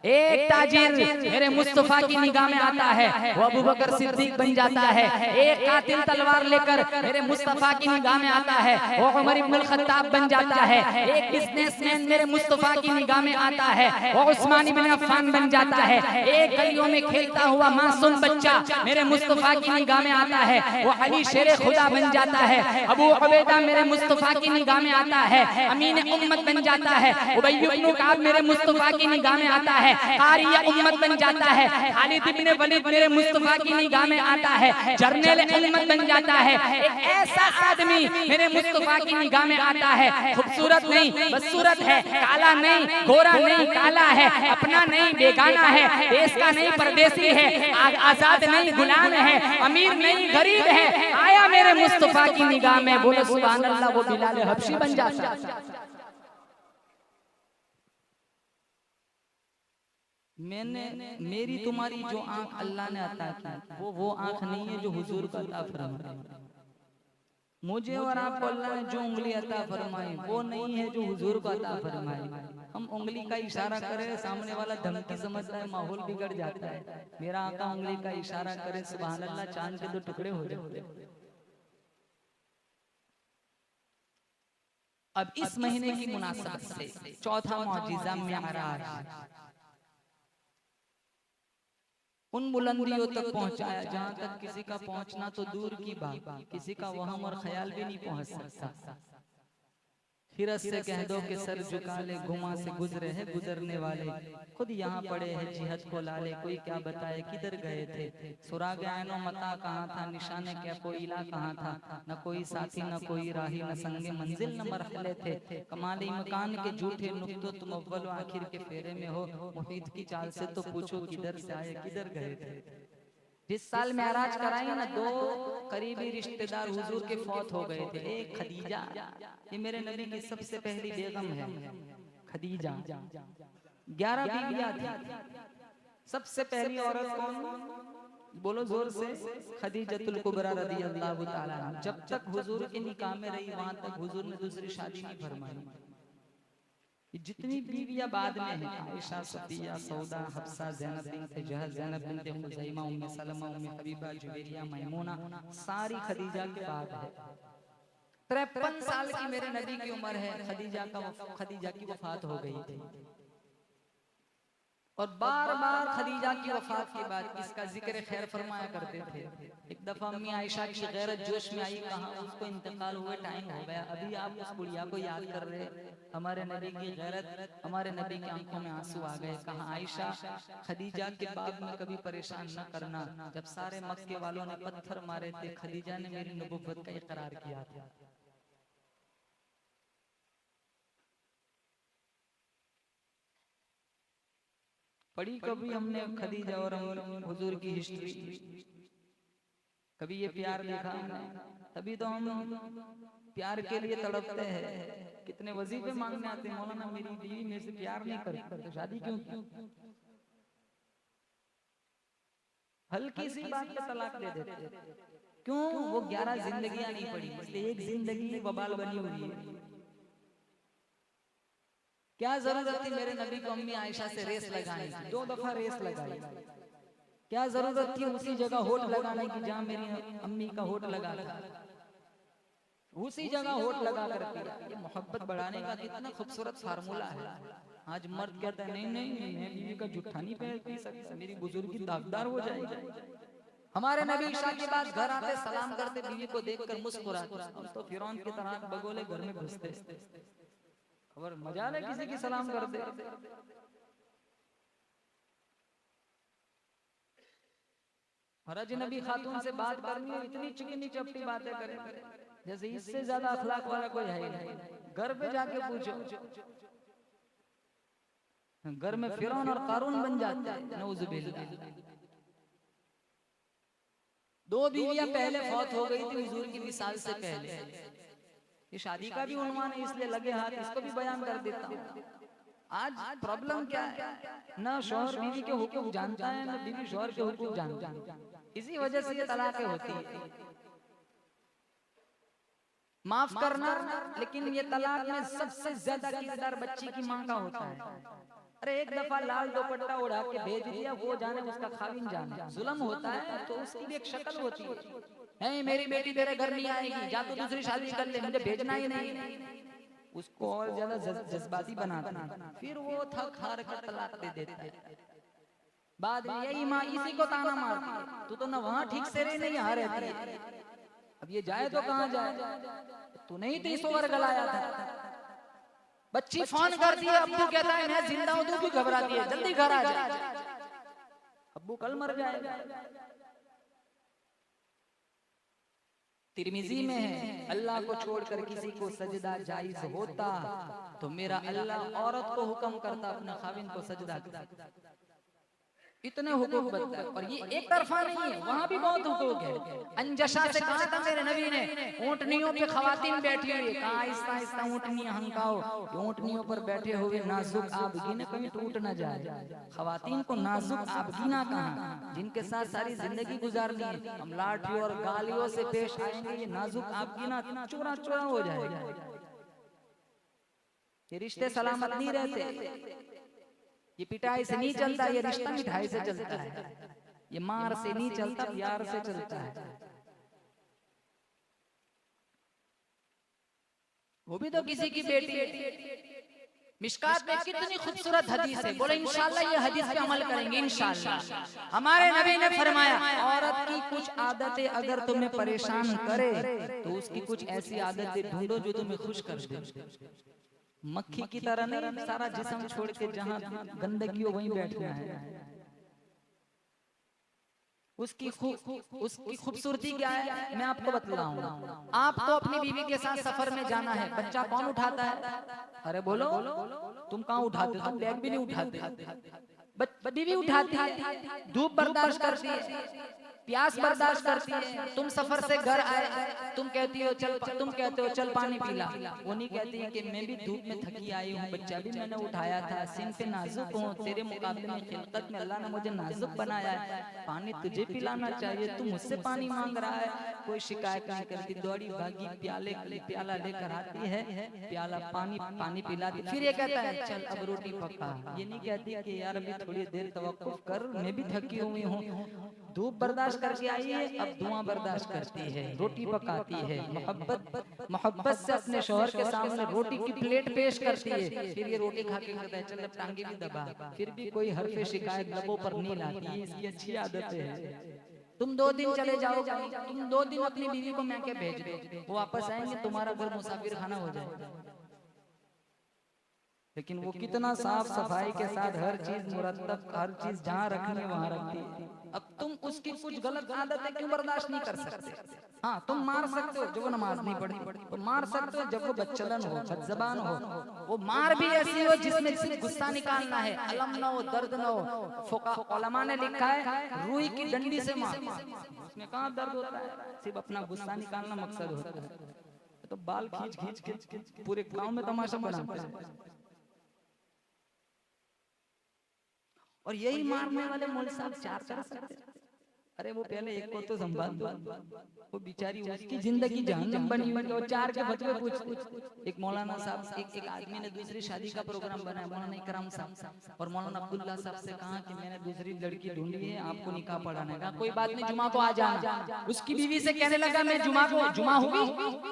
एक ताजिर मेरे मुस्तफा की निगाह में आता है, वो अबू बकर सिद्दीक बन जाता है। एक कातिल तलवार लेकर मेरे मुस्तफा की निगाह में आता है, वो उमर इब्नुल खत्ताब बन जाता है। एक बिजनेसमैन मेरे मुस्तफा की निगाह में आता है, वो उस्मान इब्न अफ़्फ़ान बन जाता है। एक गलियों में खेलता हुआ मासूम बच्चा मेरे मुस्तफा की निगाह में आता है, वो अली शेर खुदा बन जाता है। अबू उबैदा मेरे मुस्तफा की निगाह में आता है, अमीन उम्मत बन जाता है। उबई इब्न काब मेरे मुस्तफा की निगाह में आता है, कारिया उम्मत बन जाता है। खालिद इब्न वलीद मेरे मुस्तफा की निगाह में आता है, जर्नल उम्मत बन जाता है। एक ऐसा आदमी मेरे मुस्तफा की निगाह में आता है, खूबसूरत नहीं बदसूरत है, काला नहीं गोरा नहीं काला है, अपना नहीं बेगाना है, देश का नहीं परदेसी है, आजाद नहीं गुलाम है, अमीर नहीं गरीब है, आया मेरे मुस्तफा की निगाह में, बोलो सुभान अल्लाह, वो बिलाल हबशी बन जाता है। मेरी तुम्हारी जो आंख अल्लाह ने अता की, वो आंख नहीं है जो हुजूर का अता फरमाई। मुझे और आपको अल्लाह ने जो उंगली अता फरमाई, वो नहीं है जो हुजूर को अता फरमाई। हम उंगली का इशारा करें, सामने वाला धमकी समझता है, माहौल बिगड़ जाता है। मेरा आका उंगली का इशारा करे, सुभान अल्लाह, चांद के 2 टुकड़े हो जाते। अब इस महीने की मुनासबत से चौथा मौजिज़ा मेराज, उन बुलंदियों तक पहुंचाया जहां तक किसी का पहुंचना तो दूर की बात, किसी का वहम और ख्याल भी नहीं पहुंच सकता। हिरस से कह दो कि सर झुका ले, गुमा से गुजरे हैं गुजरने वाले, खुद यहाँ पड़े हैं जिहद को लाले, कोई क्या बताए किधर गए थे। सुराग ऐनो मता कहाँ था, निशाने क्या कोई इला कहाँ था, न कोई साथी न कोई राही, न संगे मंजिल न मरहले थे। कमाली मकान के झूठे नुक्तों, तुम अव्वल आखिर के फेरे में हो, मुहीत की चाल से तो पूछो किधर से आए किधर गए थे। जिस साल मेराज कराई ना, 2 करीबी रिश्तेदार हुजूर के फौत हो गए थे। एक खदीजा, ये मेरे नबी की सबसे पहली बेगम है खदीजा। 11 बीवियां थी। सबसे पहली औरत कौन, बोलो जोर से, खदीजतुल कुबरा रज़ियल्लाहु ताला अन्हा। जब तक हुजूर के निकाह में रही, वहां तक हुजूर ने दूसरी शादी नहीं फरमाई। जितनी बीवियां बाद में हैं, आयशा, सफिया, सौदा, हफ्सा, ज़ैनब बिन्त जहश, ज़ैनब बिन्त खुज़ैमा, उम्मे सलमा, उम्मे हबीबा, जुवैरिया, मैमूना, सारी खदीजा के बाद है। 53 साल की मेरे नबी की उम्र है, खदीजा की वफात हो गई थी। और बार बार खदीजा की वफात के बाद इसका जिक्र खैर फरमाया करते थे। एक दफा अम्मी आयशा की गैरत जोश में आई, कहा उसको इंतकाल हुए टाइम हो गया, अभी आप उस बुढ़िया को याद कर रहे। हमारे नबी की गैरत, हमारे नबी की आंखों में आंसू आ गए। कहा आयशा, खदीजा के बाब में कभी परेशान न करना। जब सारे मक्के वालों ने पत्थर मारे थे, खदीजा ने मेरी नबुव्वत का इकरार किया था। पढ़ी कभी हमने खदीजा और हुजूर की हिस्ट्री, कभी ये प्यार देखा हमने, तभी तो हम प्यार के लिए तड़पते हैं। कितने वजीफे मांगने आते हैं, मौलाना मेरी बीवी मेरे से प्यार नहीं करती तो शादी क्यों की। हल्की सी बात पे तलाक दे देते, क्यों, वो 11 जिंदगियां नहीं पड़ी, इसलिए एक जिंदगी बबाल बनी हुई है। क्या जरूरत थी मेरे नबी को अम्मी आयशा से रेस लगाने की, 2 दफा रेस लगाई। क्या जरूरत थी उसी जगह होठ लगाने की जहां मेरी अम्मी का होठ लगा था, उसी जगह होठ लगा कर पिया। ये मोहब्बत बढ़ाने का कितना खूबसूरत फार्मूला है। आज मर्द कहता है नहीं नहीं मैं बीवी का जूठा नहीं पी सकता, मेरी बुजुर्गी दागदार हो जाएगी। हमारे नबी ईशा के बाद घर आते सलाम करते, बीवी को देखकर मुस्कुराते। हम तो फिरौन की तरह बगोले घर में घुसते। खबर मजा है किसी की सलाम करते। और अजनबी खातून से बात करनी है, इतनी चिकनी चपटी बातें करें जैसे इससे ज्यादा अखलाक वाला कोई है ही नहीं। घर पे जाके पूछो, घर में फिरौन और कारून बन जाते हैं। नऊजुबिल्लाह। 2 बीवियां पहले फौत हो गई थी हुजूर की विसाल से पहले। ये शादी का भी उन्वान है इसलिए लगे हाथ इसको भी बयान कर देता हूँ। आज प्रॉब्लम क्या है, ना शौहर बीवी के हुकूक जानता है, ना बीवी शौहर के हुकूक जानता है। इसी वजह से ये तलाकें होती है। माफ करना, लेकिन ये तलाक में सबसे ज्यादा किरदार बच्ची की माँ का होता है। अरे एक दफा लाल दुपट्टा उड़ा के भेज दिया, वो जाने उसका खाविन जाने। जुल्म होता है तो उसकी भी एक शक्ल होती है। मेरी बेटी तेरे घर नहीं आएगी, जा तो दूसरी शादी कर ले, मुझे भेजना ही नहीं। उसको और ज्यादा जज्बाती बनाता, फिर वो थक हार कर तलाक दे देता है। बाद में यही माँ इसी को ताना मारती, तू तो न वहां ठीक से रही नहीं यहाँ रहती है, अब ये जाए तो कहाँ जाए, तू नहीं तो सोवर गलाया था। बच्ची फोन करती है, अब्बू कहता है मैं जिंदा हूं, तू भी घबराती है, जल्दी घर आ जा, अब्बू कल मर जाएगा। तिरमिजी में है, अल्लाह को छोड़कर किसी को सजदा जायज होता तो मेरा अल्लाह औरत को हुक्म करता अपने खाविन को सजदा करता। इतने हुकूक बनता है। और ये एक तरफा नहीं है, वहां भी बहुत हुकूक है। अंजशा से कहा था मेरे नबी ने, ऊंटनियों पे खवातीन बैठी हुई, कहा आहिस्ता आहिस्ता ऊंटनियां हंकाओ। ऊंटनियों पर बैठे हुए नाजुक आबगीने कहीं टूट न जाए। खवातीन को नाजुक आबगीना कहा, जिनके साथ सारी जिंदगी गुजारनी है। हम लाठियों और गालियों से पेश आएंगे, ये नाजुक आबगीना चूरा चूरा हो जाएगा। ये रिश्ते सलामत नहीं रहते। ये पिटाई से नहीं चलता, ये रिश्ता मिठाई से चलता है। ये मार से नहीं चलता, प्यार से चलता है। वो भी तो किसी की बेटी। मिशकात में कितनी खूबसूरत हदीस है, बोले इंशाल्लाह ये हदीस पे अमल करेंगे इंशाल्लाह। हमारे नबी ने फरमाया, औरत की कुछ आदतें अगर तुम्हें परेशान करे तो उसकी कुछ ऐसी आदतें ढूंढो जो तुम्हें खुश कर दे। मक्खी की तरह नहीं सारा जिस्म छोड़ के जहां गंदगी हो वहीं बैठना है। उसकी खूबसूरती क्या है मैं आपको बतलाऊं। आपको अपनी बीवी के साथ सफर में जाना है, बच्चा कौन उठाता है? अरे बोलो, तुम कहाँ उठाते हो? तुम बैग भी नहीं उठाते। बीवी उठाती है, धूप बर्दाश्त करती है, प्यास बर्दाश्त करती है। तुम सफर से घर आए, तुम कहते हो चल पानी पिला। वो नहीं कहती है कि मैं भी धूप में थकी आई हूँ, बच्चा भी मैंने उठाया था, सिन पे नाजुक हूँ, तेरे मुकाबले में खिलकत में अल्लाह ने मुझे नाजुक बनाया है, पानी तुझे पिलाना चाहिए, तू मुझसे पानी मांग रहा है। कोई शिकायत नहीं करती, दौड़ी भागी प्याला लेकर आती है, प्याला पानी पिलाती, फिर ये कहता है चल अब रोटी पका। ये नहीं कहती कि यार अभी थोड़ी देर तवक्कुफ कर, मैं भी थकी हुई हूँ, धूप बर्दाश्त करके आई है, अब धुआं बर्दाश्त करती है, रोटी पकाती है, मोहब्बत से अपने शौहर के सामने रोटी की प्लेट पेश करती है। फिर ये रोटी खा के कहता है चल अब टांगे भी दबा, फिर भी कोई हरफ शिकायत लबों पर नहीं लाती। इसकी अच्छी आदत है। तुम 2 दिन चले जाओ, तुम 2 दिन अपनी बीवी को मैके भेज दो, वो वापस आएंगे, तुम्हारा घर मुसाफिर खाना हो जाएगा। लेकिन वो कितना साफ सफाई के साथ हर चीज मुरतब, हर चीज जहाँ रखनी है वहाँ रखती है। अब तुम उसकी कुछ गलत आदतें क्यों बर्दाश्त नहीं कर सकते? हाँ, तुम मार सकते हो जब वो नमाज नहीं पढ़ी, तो मार सकते हो जब वो बच्चलन हो, बदजबान हो। वो मार भी ऐसी हो जिसमें सिर्फ गुस्सा निकालना है, अलम न हो, दर्द न हो। उलमा ने लिखा है रूई की डंडी से मार, उसमें कहाँ दर्द होता है, सिर्फ अपना गुस्सा निकालना मकसद होता है। तो बाल खींच खींच पूरे गाँव में तमाशा बनाते हैं। और यही मारने वाले मौलवी साहब 4 कर सकते। अरे वो पहले एक को तो संभाल दो, वो बेचारी उसकी जिंदगी जहन्नम बनी बनी और चार के फतवे पूछ। एक मौलाना साहब एक आदमी ने दूसरी शादी का प्रोग्राम बनाया, मौलाना इकराम साहब, और मौलाना अब्दुल्ला साहब से कहा कि मैंने दूसरी लड़की ढूंढी है, आपको निकाह पढ़ाने का। कोई बात नहीं, जुमा को आ जाना। उसकी बीवी से कहने लगा मैं जुमा होगी,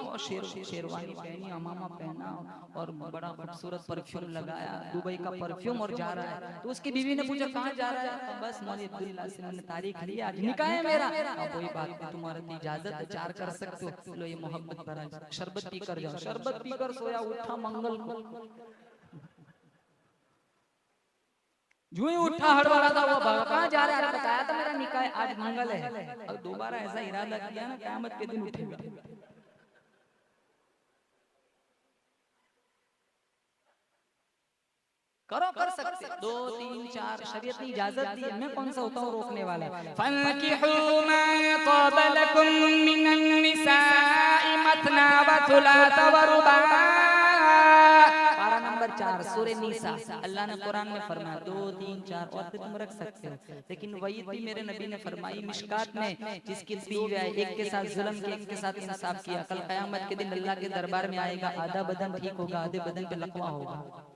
और शेरवानी पहनी, अमामा पहना और बड़ा खूबसूरत परफ्यूम लगाया, दुबई का परफ्यूम, और जा रहा है। तो उसकी बीवी ने पूछा कहाँ जा रहा है? तो बस मौलाना अब्दुल्ला से मैंने तारीख ली, आज निकाह है मेरा। अब कोई बात नहीं, तुम्हारी इजाजत है, चार कर सकते हो। लो ये मोहब्बत भरा शरबत पी कर जाओ। शरबत पी कर सोया उठा मंगल को, जो ही उठा हड़बड़ा था वो भागा। कहाँ जा रहा है? बताया था मेरा निकाह है, आज मंगल है। अब दोबारा ऐसा इरादा किया ना, क़यामत के दिन उठेगा। करो, कर सकते 2 3 4, शरीयत ने इजाजत दी है, मैं कौन सा होता हूँ रोकने वाला। फन्किहू मा ताब लकुम मिनन निसाई मथना व थुलाथ व रुबा। पारा नंबर 4 सूरह निसा। अल्लाह ने कुरान में फरमाया 2 3 4 और तुम रख सकते हो, लेकिन वही थी मेरे नबी ने फरमाई मिशकात में, जिसकी बीवी है एक के साथ जुल्म किया, एक के साथ इंसाफ किया, कल क़यामत के दिन अल्लाह के दरबार में आएगा, आधा बदन ठीक होगा, आधे बदन पे लकवा होगा।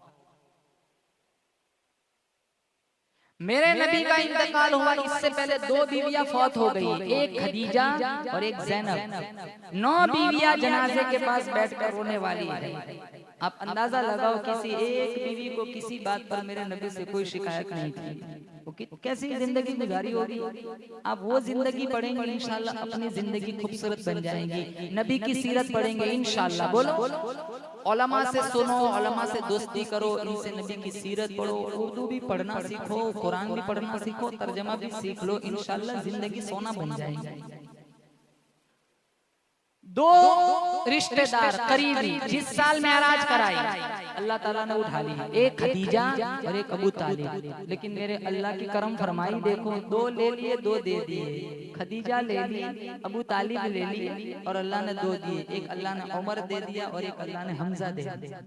मेरे नबी का इंतकाल हुआ, इससे पहले 2 बीवियां फौत हो गई, एक खदीजा और एक ज़ैनब। 9 बीवियां जनाजे के पास बैठकर रोने वाली है। आप अंदाजा लगाओ, किसी एक बीवी को किसी बात पर मेरे नबी से कोई शिकायत नहीं थी, वो कैसी जिंदगी गुजारी होगी। आप वो जिंदगी पढ़ेंगे इंशाल्लाह, अपनी जिंदगी खूबसूरत बन जाएंगी। नबी की सीरत पढ़ेंगे इंशाल्लाह। बोलो, उलमा से सुनो, उलमा से दोस्ती करो, इनसे नबी की सीरत पढ़ो, उर्दू भी पढ़ना सीखो, कुरान भी पढ़ना सीखो, तर्जमा भी सीख लो, इंशाल्लाह जिंदगी सोना बन जाएगी। 2 रिश्तेदार करीबी जिस साल मेराज कराई अल्लाह ताला ने उठा ली, एक खदीजा और एक अबू तालिब। लेकिन मेरे अल्लाह की करम फरमाई, देखो 2 ले लिए, 2 दे दिए। खदीजा ले ली, अबू तालिब ले ली, और अल्लाह ने 2 दिए। एक अल्लाह ने उमर दे दिया और एक अल्लाह ने हमजा दे दिया।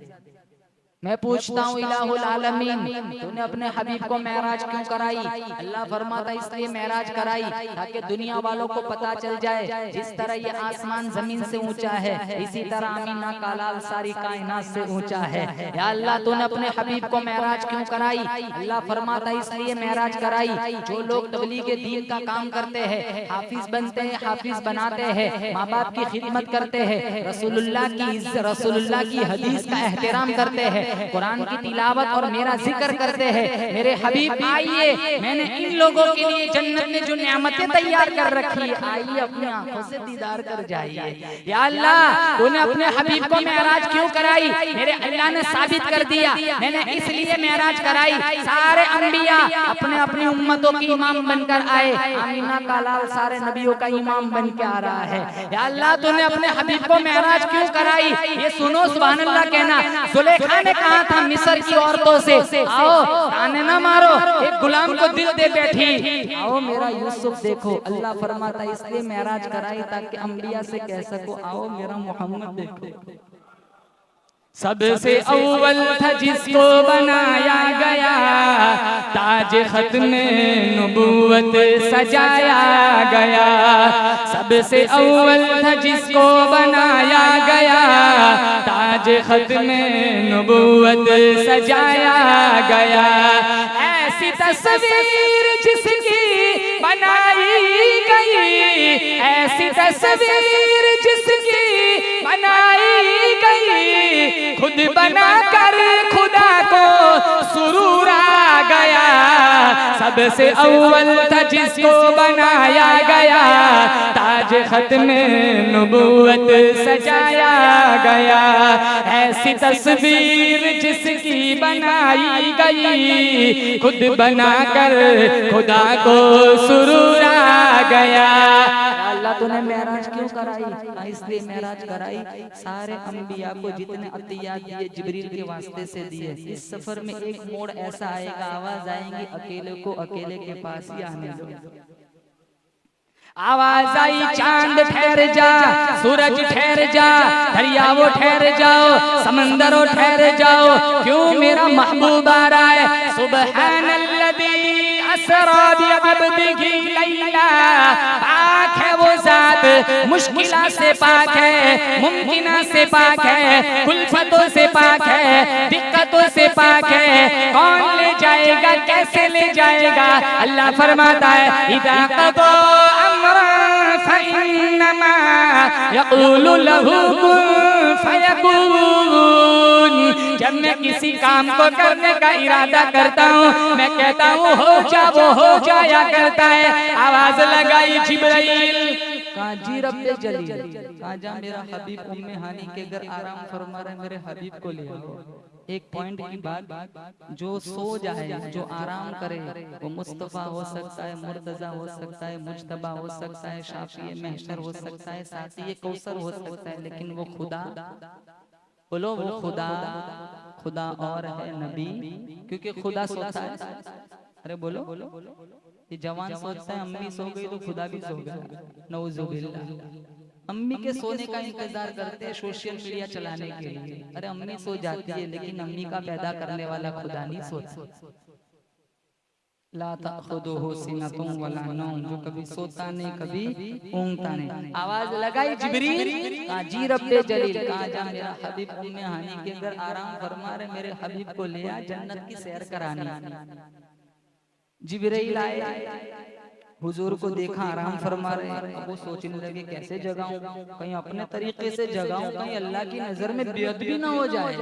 मैं पूछता हूँ इलाहुल आलमीन, तूने अपने हबीब को मेराज क्यों कराई? अल्लाह फरमाता इसलिए मेराज कराई ताकि दुनिया वालों को पता चल जाए, जिस तरह ये आसमान जमीन से ऊंचा है, इसी तरह अमीना का लाल सारी कायनात से ऊंचा है। या अल्लाह तूने अपने हबीब को मेराज क्यों कराई? अल्लाह फरमाता इसलिए मेराज कराई, जो लोग तबलीग दीन का काम करते हैं, हाफिज बनते हैं, हाफिज बनाते हैं, माँ बाप की खिदमत करते हैं, रसूलुल्लाह की हदीस का एहतराम करते हैं, कुरान की तिलावत और मेरा जिक्र करते हैं, मेरे हबीब आइए, मैंने इन लोगों के लिए जन्नत में जो नेमतें तैयार कर रखी है, आइए अपनी आंखों से दीदार कर जाइए। या अल्लाह तूने अपने हबीब को मेराज क्यों कराई? मेरे अल्लाह ने साबित कर दिया, मैंने इसलिए मेराज कराई, सारे अंबिया अपने अपनी उम्मतों की इमाम बनकर आए, आमीना का लाल सारे नबियों का इमाम बन के आ रहा है। या अल्लाह तूने अपने हबीब को मेराज क्यों कराई? ये सुनो, सुभान अल्लाह कहना। जुलेखा ने कहा था मिस्र की औरतों से, आओ ताने ना मारो, एक गुलाम को दिल दे बैठी, आओ मेरा यूसुफ देखो। अल्लाह फरमाता इसलिए मेराज कराई ताकि अंबिया से कह सको, आओ मेरा मोहम्मद देखो। सबसे अव्वल था जिसको बनाया गया, ताज खत्म नबूवत सजाया गया। सबसे अव्वल था जिसको बनाया गया, ताज खत्म नबूवत सजाया गया। ऐसी तस्वीर जिसकी बनाई गई, ऐसी तस्वीर जिसकी बनाई गई, खुद बनाकर खुदा को सुरूर आ गया। सबसे अव्वल था जिसको बनाया गया, ताज खत्म नबूवत सजाया गया। ऐसी तस्वीर जिसकी बनाई गई, खुद बनाकर खुदा को सुरूर आ गया। अल्लाह तूने मेराज क्यों कराई? इसलिए मेराज कराई, सारे अंबिया को जितने अतियात दिए जिब्रील के वास्ते से दिए। इस सफर में एक मोड़ ऐसा आएगा, आवाज आएंगी, अकेले को अकेले के पास ही आने दो। आवाज आई चांद ठहर जा, सूरज ठहर जा, दरियाओ ठहर जाओ, समंदरों ठहर जाओ, क्यों मेरा महबूब आ रहा है। सुबहानल्लज़ी असरा बिअब्दिही लैला, पाक है वो जात, मुश्किला से पाक है, मुमकिना से पाक है, कुल्फतों से पाक है, दिक्कतों से पाक है। कौन ले जाएगा, कैसे ले जाएगा। अल्लाह फरमाता है इज़ा क़ज़ा अम्रन फ़इन्नमा यक़ूलु लहू कुन फ़यकून। जब मैं किसी काम को करने का इरादा करता हूँ, मैं कहता हूँ हो जा, वो हो जाया करता है। आवाज लगाई जिब्राइल, काजी रब्बे जलील, काजा मेरा हबीब उम्मे हानी के घर आराम फरमा रहे, मेरे हबीब को ले आओ। एक पॉइंट की बात, जो सो जाए, जो आराम करे, वो मुस्तफा हो सकता है, मुर्तजा हो सकता है, मुज्तबा हो सकता है, शाफी महशर हो सकता है, साथी कौसर हो सकता है, लेकिन वो खुदा, बोलो वो खुदा, खुदा और है नबी, क्योंकि खुदा सोता है। अरे बोलो, ये जवान सोचता है अम्मी सो गई तो खुदा भी सो गया, नऊजुबिल्लाह। अम्मी के सोने का इंतजार करते हैं सोशल मीडिया चलाने के लिए। अरे अम्मी सो जाती है, लेकिन अम्मी का पैदा करने वाला खुदा नहीं सोता। ला ताखुदुहु सिनतुन वला नौम, जो कभी सोता नहीं, कभी ऊँगता नहीं। आवाज लगाई जिब्रील, काजी रब्बे जलील, कहा जा मेरा हबीब उम्मे हानी के घर आराम फरमा रहे, मेरे हबीब को ले आ, जन्नत की सैर करानी। जिब्रील आए, हुजूर को देखा आराम फरमा रहे हैं। अब वो सोचने लगे कैसे जगाऊं, कहीं अपने तरीके से जगाऊं, कहीं अल्लाह की नजर में बेअदबी ना हो जाए।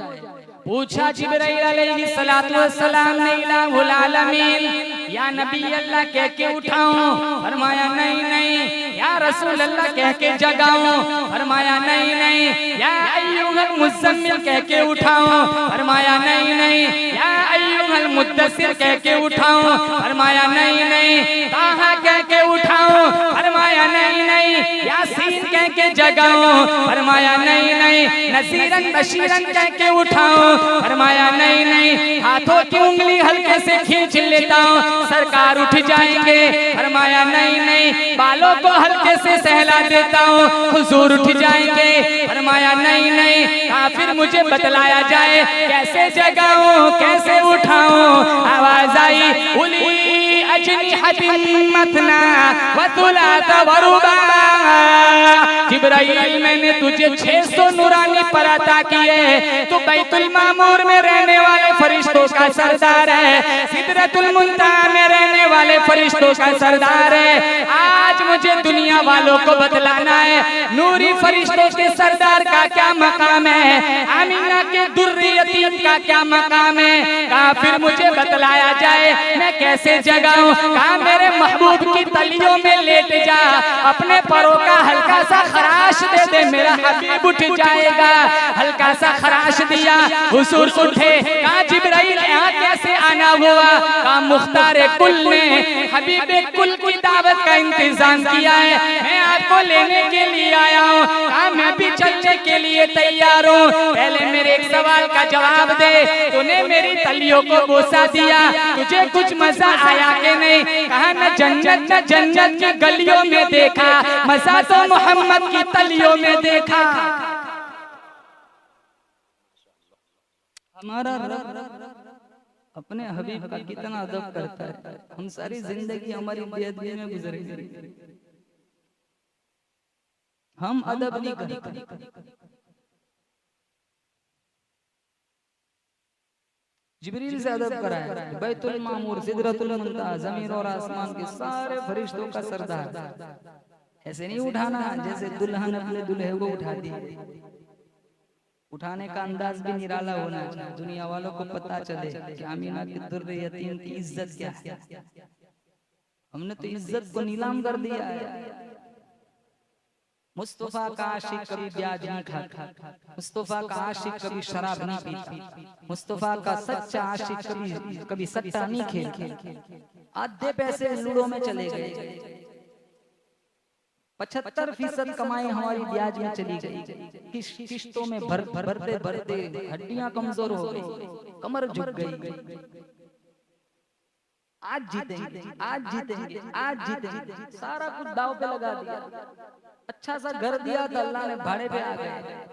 पूछा जिब्राइल अलैहिस्सलातु वस्सलाम ने इलाहुल आलमीन, या नबी अल्लाह कह के उठाऊं? फरमाया नहीं नहीं। या रसूल अल्लाह कह के जगाऊं? फरमाया नहीं नहीं। या अय्युहल मुज़म्मिल कह के उठाऊं? फरमाया नहीं नहीं। या अय्युहल मुद्दस्सिर कह के उठाऊं? फरमाया नहीं नहीं। ताहा कह के उठाऊं? फरमाया नहीं नहीं। यासीन कह के जगाऊं? फरमाया नहीं नहीं। नज़ीरन बशीरन कह के उठाऊं? फरमाया नहीं नहीं। हाथों की उंगली हल्के से खींच लेता हूँ, सरकार उठ जाएंगे? फरमाया नहीं नहीं। बालों को हल्के से सहला देता हूँ, हुजूर उठ जाएंगे? फरमाया नहीं नहीं। फिर मुझे बतलाया जाए कैसे जगाऊं, कैसे उठाऊं? आवाज आई उली अजनिहतिन मथना व थुलाथा व रुबा। जिब्राइल मैंने तुझे 600 नूरानी पर अता किए, तो बैतुल मामूर में रहने वाले फरिश्तों का सरदार है, सिदरतुल मुंतहा में रहने वाले फरिश्तों का सरदार है। आज मुझे दुनिया वालों को बतलाना है नूरी फरिश्तों के सरदार का क्या मकाम है, आमीना के दुर्रे यतीम का क्या मकाम है। कहा फिर मुझे बतलाया जाए मैं कैसे जगाऊं? कहा मेरे महबूब की तलियों में लेट जा, अपने परों का हल्का सा खराश दे दे, मेरा हबीब उठ जाएगा। हल्का सा खराश दिया, हुजूर उठे। कहा जिब्राइल यहाँ कैसे आना हुआ? कहा मुख्तार कुल ने हबीब कुल की दावत का इंतजाम किया है, मैं आपको लेने के लिए आया हूँ। कहा मैं भी चलने के लिए तैयार हूँ, पहले मेरे एक सवाल का जवाब दे। तूने मेरी तलियों को बोसा दिया, तुझे कुछ मजा आया कि नहीं? कहा न जन्नत न जन्नत की गलियों में देखा, मजा तो मोहम्मद की तलियों में देखा। हमारा रब अपने हबीब का कितना अदब करता है। हम सारी जिंदगी हमारी बेअदबी में गुजर गई, हम अदब नहीं करते। जिब्रील से अदब कराया, बैतुल मामूर, सिदरतुल मुंतहा, जमीन और आसमान के सारे फरिश्तों का सरदार। ऐसे नहीं उठाना जैसे दुल्हन अपने दूल्हे को उठाती है। उठाने का अंदाज भी निराला होना चाहिए, दुनिया वालों को पता चले कि आमीना के दुर्रे यतीम की इज्जत क्या है। हमने तो इज्जत को नीलाम कर दिया है। मुस्तफा का आशिक कभी ब्याज नहीं खाता, मुस्तफा का आशिक कभी शराब नहीं पीता, मुस्तफा का सच्चा आशिक कभी सट्टा नहीं खेलता। आधे पैसे लूडो में चले गए, 75% कमाई हमारी ब्याज में चली गई, किश्तों में भरते भरते हड्डियां कमजोर हो गई, कमर झुक गई। आज जीतेंगे, आज जीतेंगे, आज जीतेंगे, सारा कुछ दाव पे लगा दिया। अच्छा सा घर दिया तो अल्लाह ने भाड़े पे आ गए,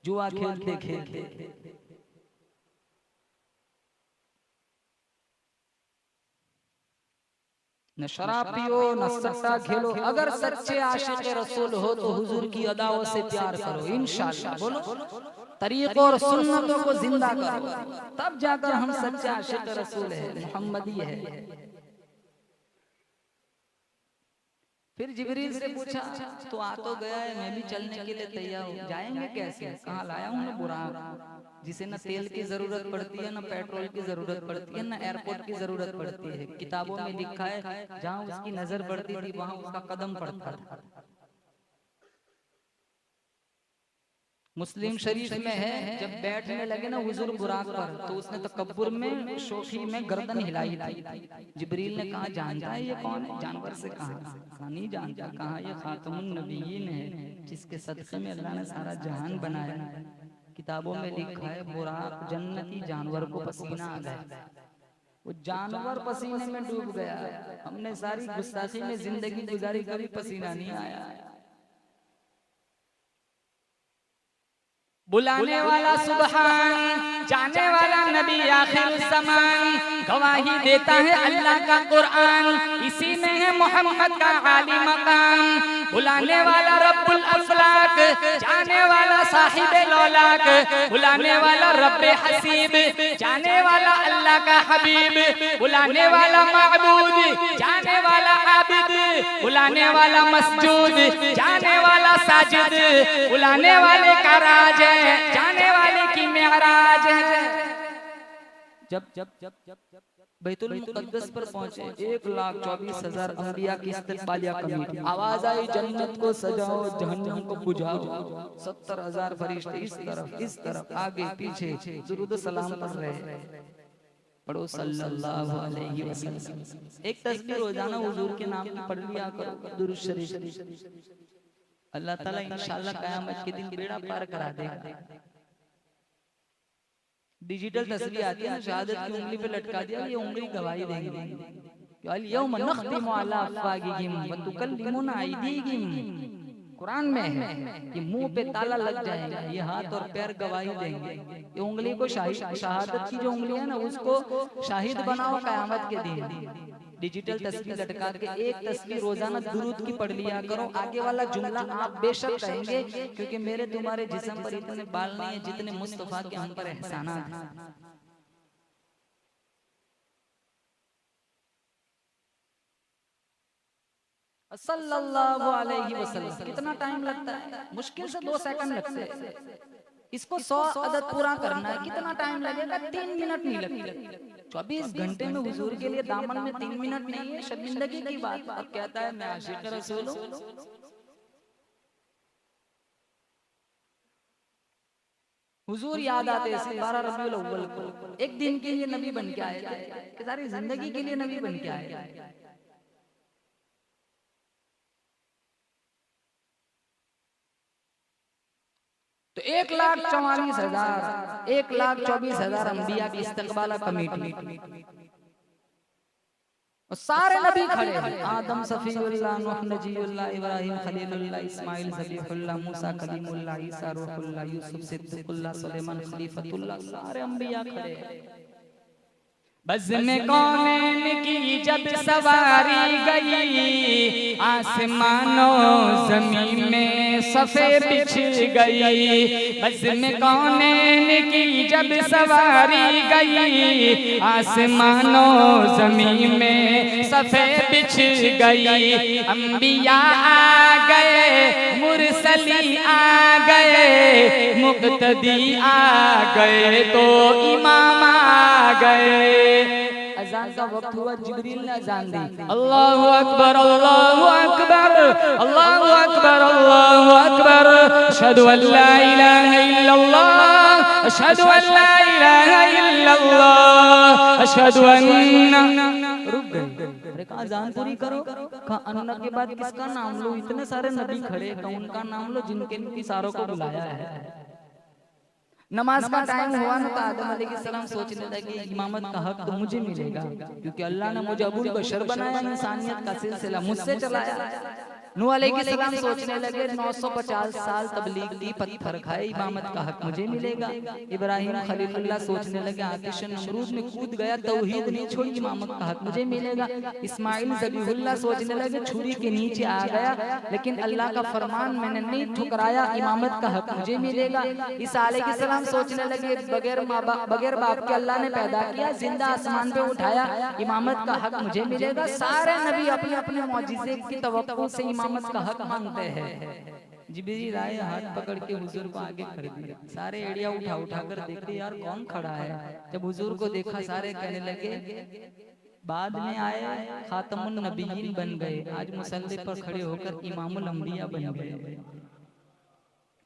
जुआ खेलते खेलते। न शराब पियो, न सट्टा खेलो, अगर सच्चे आशिक रसूल हो तो हुजूर की अदाओं से प्यार करो इंशाअल्लाह। बोलो तरीकों और सुन्नतों को जिंदा करो, तब जाकर हम सच्चे आशिक रसूल है, मोहम्मदी है। फिर जिब्रील से पूछा, तो आ तो गया है, मैं भी चलने के लिए तैयार हूँ, जाएंगे कैसे? कहाँ लाया हूँ ना बुराक, जिसे न तेल की जरूरत पड़ती है, न पेट्रोल की जरूरत पड़ती है, न एयरपोर्ट की जरूरत पड़ती है। किताबों में लिखा है जहाँ उसकी नजर पड़ती थी वहां उसका कदम पड़ता था। मुस्लिम शरीफ में है, जब बैठने लगे ना हुजूर बुराक पर, तो उसने तकब्बुर में शोखी में गर्दन हिलाई थी। जिब्रील ने कहा, जानता है ये कौन है? जानवर से कहा नहीं जानता। कहा ये खातमुन नबीयीन है, जिसके सदक़े में अल्लाह ने सारा जहान बनाया। किताबों में लिखा है बुराक जन्नती जानवर को पसीना आ गया, वो जानवर पसीने में डूब गया। हमने सारी गुस्ताखी में जिंदगी गुजारी, कभी पसीना नहीं आया। बुलाने वाला सुबहान, जाने वाला नबी आखिर ज़मान, गवाही देता है अल्लाह का कुरान, इसी में है मोहम्मद का आली मकाम। बुलाने वाला रब्बुल अफलाक, जाने वाला साहिबे लौलाक, बुलाने वाला रब्बे हसीब, जाने वाला अल्लाह का हबीब, बुलाने वाला माबूद, जाने वाला आबिद, बुलाने वाला मस्जूद, जाने वाला साजिद, बुलाने वाले का राज है, जाने वाले की मेराज है। जब बैतुल मुक़द्दस पर पहुंचे, 1,24,000 अंबिया की इस्तक़बालिया कमेटी, आवाज आई जन्नत को सजाओ, जहन्नम को बुझाओ। 70,000 फरिश्ते इस तरफ आगे पीछे दुरूद सलाम कर रहे। पढ़ो सल्लल्लाहु अलैहि वसल्लम। एक तस्बीह रोजाना हुजूर के नाम की पढ़ लिया करो, दुरूद शरीफ। अल्लाह ताला इंशाअल्लाह क़यामत के दिन बेड़ा पार करा देगा। डिजिटल तस्वीर आती है ना, शहादत की उंगली पे लटका दिया, ये उंगली गवाही देंगे। अल यौम नख्तिमु अला अफ़वाहिहिम व तुकल्लिमुना अयदीहिम, कुरान में है कि मुंह पे ताला लग जाएगा, ये हाथ और पैर गवाही देंगे। ये उंगली को शहादत की जो उंगली है ना, उसको शाहिद बनाओ क़यामत के दिन। डिजिटल तस्वीर लटका के एक तस्वीर रोजाना दुरूद की पढ़ लिया करो। आगे वाला जुमला आप बेशक कहेंगे, क्योंकि मेरे तुम्हारे जिस्म पर इतने बाल नहीं है जितने मुस्तफा के हम पर एहसानात हैं। सल्लल्लाहु अलैहि वसल्लम। कितना टाइम लगता है? मुश्किल से 2 सेकंड लगते हैं। इसको 100 अदद पूरा करना है, कितना टाइम लगेगा? 3 मिनट नहीं लगते। 24 घंटे में हुजूर के लिए दामन में 3 मिनट नहीं है, शर्मिंदगी की बात। और कहता है मैं आशिक रसूल हूं। हुजूर याद आते हैं 12 रबीउल अव्वल को, एक दिन के लिए नबी बन के आए थे, कि सारी जिंदगी के लिए नबी बन के आए। तो 1,24,000 अंबिया की इस्तक़बाला कमेटी, और सारे नबी खड़े हैं। आदम सफीउल्लाह, नूह नजीउल्लाह, इब्राहिम खलीलुल्लाह, इस्माइल ज़बीहुल्लाह, मूसा कलीमुल्लाह, ईसा रूहुल्लाह, यूसुफ सिद्दीकुल्लाह, सुलेमान खलीफतुल्लाह, सारे अंबिया खड़े हैं। बज़्म कौनैन की जब सवारी गई, आसमानों ज़मीन में सफ़े बिछ गई। बज़्म कौनैन की जब सवारी गई, आसमानों ज़मीन में सफ़े बिछ गई। अंबिया आ गए, मुरसली आ गए, मुक़्तदी आ गए, तो इमाम आ गए। अजान का वक्त हुआ, जिब्रील ने अजान दी। अल्लाहु अकबर, अल्लाहु अकबर, अल्लाहु अकबर, अल्लाहु अकबर। अशहदु अल्ला इलाहा इल्लल्लाह, अशहदु अल्ला इलाहा इल्लल्लाह, अशहदु अन्ना। रुक गए। अरे कहा अजान पूरी करो। कहा अन्ना के बाद किसका नाम लो? इतने सारे नबी खड़े, कौन का नाम लो जिनके इशारों को बुलाया है। नमाज का टाइम हुआ ना तो आदम अलैहिस्सलाम सोचने लगे इमामत का हक तो मुझे मिलेगा, क्योंकि अल्लाह ने मुझे अबुल बशर बनाया, इंसानियत का सिलसिला मुझसे चलाया। नूह अलैहिस्सलाम सोचने लगे 950 साल तबलीग की, पत्थर खाए, इमामत का हक मुझे मिलेगा। इब्राहिम खलीलुल्लाह सोचने लगे आतिश नमरूद में कूद गया, तौहीद नहीं छोड़ी, इमामत का हक मुझे मिलेगा। इस्माइल ज़बीहुल्लाह सोचने लगे छुरी के नीचे आ गया, लेकिन अल्लाह का फरमान मैंने नहीं ठुकराया, इमामत का हक मुझे मिलेगा। ईसा अलैहिस्सलाम सोचने लगे बगैर बाप के अल्लाह ने पैदा किया, जिंदा आसमान पे उठाया, इमामत का हक मुझे मिलेगा। सारे नबी अपने अपने मौजिज़े की तवक्कुल से इमामत का हक मांगते हैं। जिब्रील आए, हाथ पकड़ के हुजूर को आगे कर दिया। सारे एड़िया उठा उठा कर देखते यार कौन खड़ा है। जब हुजूर को देखा सारे कहने लगे, बाद में आए खातमुन नबीयीन बन गए, आज मुसल्ले पर खड़े होकर इमामुल अंबिया बन गए।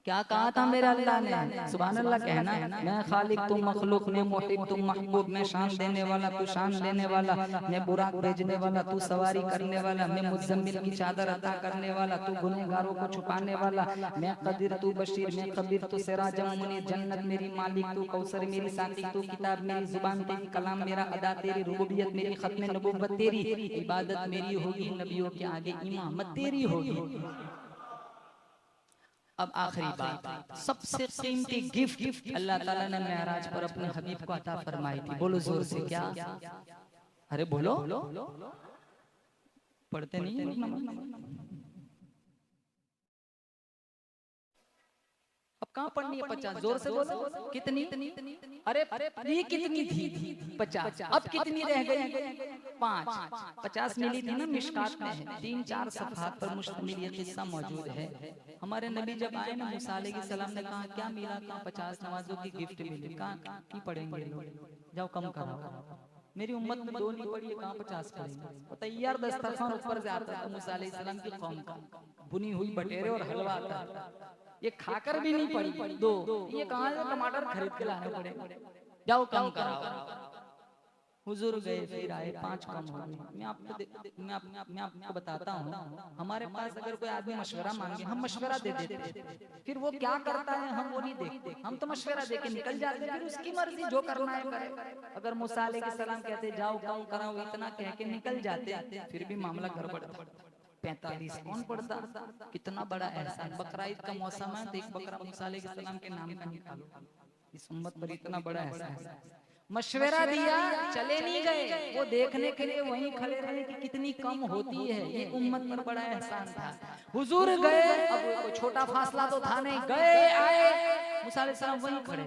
क्या कहा था मेरे अल्लाह ने? सुभान अल्लाह कहना, मैं खालिक तुम मखलूक, मैं मुहिब तुम महबूब, मैं शान देने वाला तू शान लेने वाला, मैं बुराक भेजने वाला तू सवारी करने वाला, मैं मुज़म्मिल की चादर अता करने वाला तू गुनहगारों को छुपाने वाला, मैं कदीर तू बशीर, मैं कबीर तू सिराजम मुनीर, जन्नत मेरी मालिक तू कौसर मेरी साकी तू किताब मेरी जुबान तेरी कलाम मेरा अदा तेरी रुबूबियत मेरी खत्म नबूवत तेरी, इबादत मेरी होगी नबियों के आगे इमामत तेरी होगी। अब आखिरी बात, सबसे कीमती गिफ्ट अल्लाह ताला ने मेराज पर अपने हबीब को अता फरमाई थी। बोलो जोर से, क्या? अरे बोलो, पढ़ते नहीं है? अब कहाँ पढ़नी है 50? जोर से बोलो, कितनी? अरे ये कितनी थी? 50। अब कितनी रह गई? 5। 50 मिली थी ना, मिशकात में है, 3-4 सफ़हात पर मुश्तमिल ये किस्सा मौजूद है। हमारे नबी जब आए ना, मूसा अलैहिस्सलाम ने कहा क्या मिला? कहा 50 नमाजों की गिफ्ट मिली। कहा की पढ़ेंगे लोग, जाओ कम कराओ, मेरी उम्मत में 2 नहीं पढ़ी है, कहाँ 50 पढ़ेंगे? वो तैयार दस्तरखान ऊपर से आता था मूसा अलैहिस्सलाम की कौम का, बुनी हुई बटेरे और हलवा आता, ये खाकर भी नहीं पड़ी 2, ये कहाँ से टमाटर खरीद के लाने पड़े, जाओ कम कराओ। हुजूर गए, फिर आए, 5 कम हो गए। मैं आपको बताता हूँ, हमारे पास अगर कोई आदमी मशवरा मांगे, हम मशवरा दे देते, फिर वो क्या करता है हम वो नहीं देखते, हम तो मशवरा दे के निकल जाते, फिर उसकी मर्जी, जो करना है करे। अगर मूसा अलैहिस्सलाम कहते जाओ कम कराओ, इतना कह के निकल जाते, फिर भी मामला गड़बड़ था। 45 कौन पढ़ता? कितना बड़ा एहसान। बकरा ईद का मौसम है तो एक बकरा मूसा अलैहिस्सलाम के नाम का निकालो, इस उम्मत पर इतना बड़ा एहसान। मशवरा दिया, चले नहीं गए, वो देखने के लिए वहीं खड़े रहे कि कितनी कम होती है, ये उम्मत पर बड़ा एहसान था। हुजूर गए, अब कोई छोटा फासला तो था नहीं, गए आए, मूसा अलैहिस्सलाम वहीं खड़े,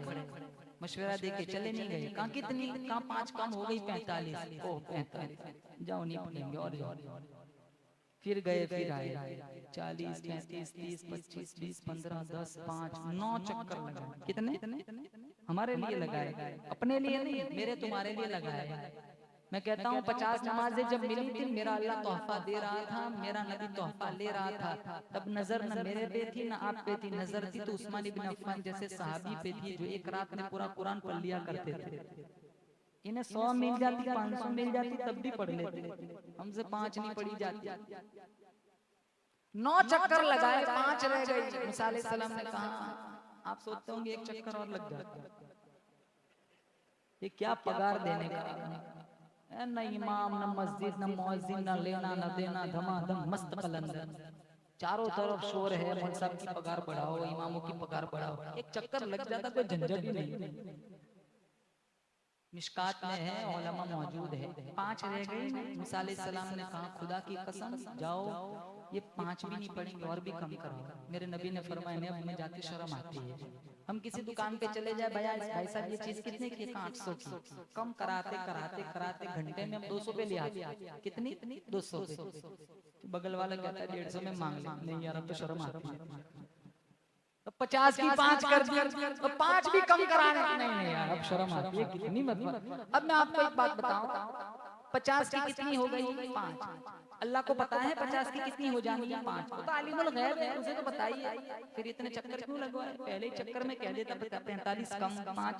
मशवरा देके चले नहीं गए। कहाँ कितनी? कहाँ 5 कम हो गई, 45। ओह 45, जाओ नहीं पढ़ेंगे और फिर गए, फिर आए, 40, 35, 30, 25, 20, 15, 10, 5, 9 चक्कर लगाए। कितने? हमारे लिए लगाए, अपने लिए नहीं, मेरे तुम्हारे लिए लगाए। मैं कहता हूँ 50 नमाजें जब मिली थी, मेरा अल्लाह तोहफा दे रहा था, मेरा नबी तोहफा ले रहा था, तब नजर न मेरे पे थी न आप पे थी, नजर थी तो उस्मान इब्न अफ़्फ़ान जैसे सहाबी पे थी, जो एक रात में पूरा कुरान पढ़ लिया करते थे। इन्हें 100 मिल जाती, 500 मिल जाती, तब भी पढ़ लेते, हमसे 5 नहीं पढ़ी जाती। 9 चक्कर लगाए, 5 रह गई। मूसा अलैहिस्सलाम ने कहा, आप सोचते होंगे एक चक्कर और लग जाता, ये क्या पगार देने का, न इमाम न मस्जिद न मुअज्जिन न लेना न देना, धमाधम मस्त कलंदर, चारों तरफ शोर है, मौलवी साहब की पगार बढ़ाओ, इमामों की पगार बढ़ाओ, एक चक्कर लग जाता, कोई झंझट ही नहीं। मिशकात में है, उलमा मौजूद है, 5 रह गई। मूसा अलैहिस्सलाम ने कहा खुदा की कसम, जाओ ये 5 भी नहीं पढ़ेंगे और भी कम कराओ। मेरे नबी ने फरमाया नहीं, हमें जाती शर्म आती है, हम किसी दुकान पे चले जाए, भाई साहब ये चीज कितने की? 800 की। कम कराते कराते कराते घंटे में हम 200 पे ले आते। कितनी? 200 पे। बगल वाला कहता है 150 में मांग ले, नहीं यार अब तो शर्म आती है, तो 50 की 5 कर दिया, तो 5 भी कम कराने, नहीं यार अब शर्म आती है, कितनी मतलब। अब मैं आपको एक बात बताऊं, 50 की कितनी हो गई? 5। अल्लाह को पता है 50 की कितनी हो जानी है? 5। तो आलिमुल गैब है, उसे तो बताइए, फिर इतने चक्कर क्यों लगवाए? पहले ही चक्कर में कह देता 45 कम 5।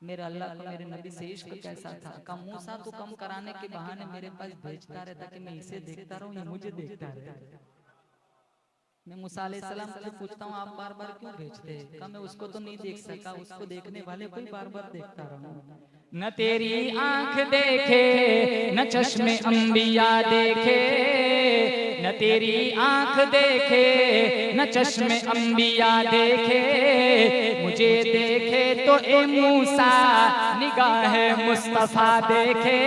मेरे अल्लाह को मेरे नबी से इश्क कैसा था, कम मूसा तो कम कराने के बहाने मेरे पास भेजता रहता कि मैं इसे देखता रहूं, ये मुझे देखता रहे। मैं मूसा अलैहिस्सलाम से पूछता हूँ आप बार बार क्यों भेजते हैं? कहा मैं उसको तो नहीं देख सका, उसको देखने वाले को ही बार बार देखता रहा। न तेरी आंख देखे न चश्मे अंबिया देखे, न तेरी आंख देखे न चश्मे अंबिया देखे, मुझे देखे तो ए मूसा निगाह मुस्तफा देखे।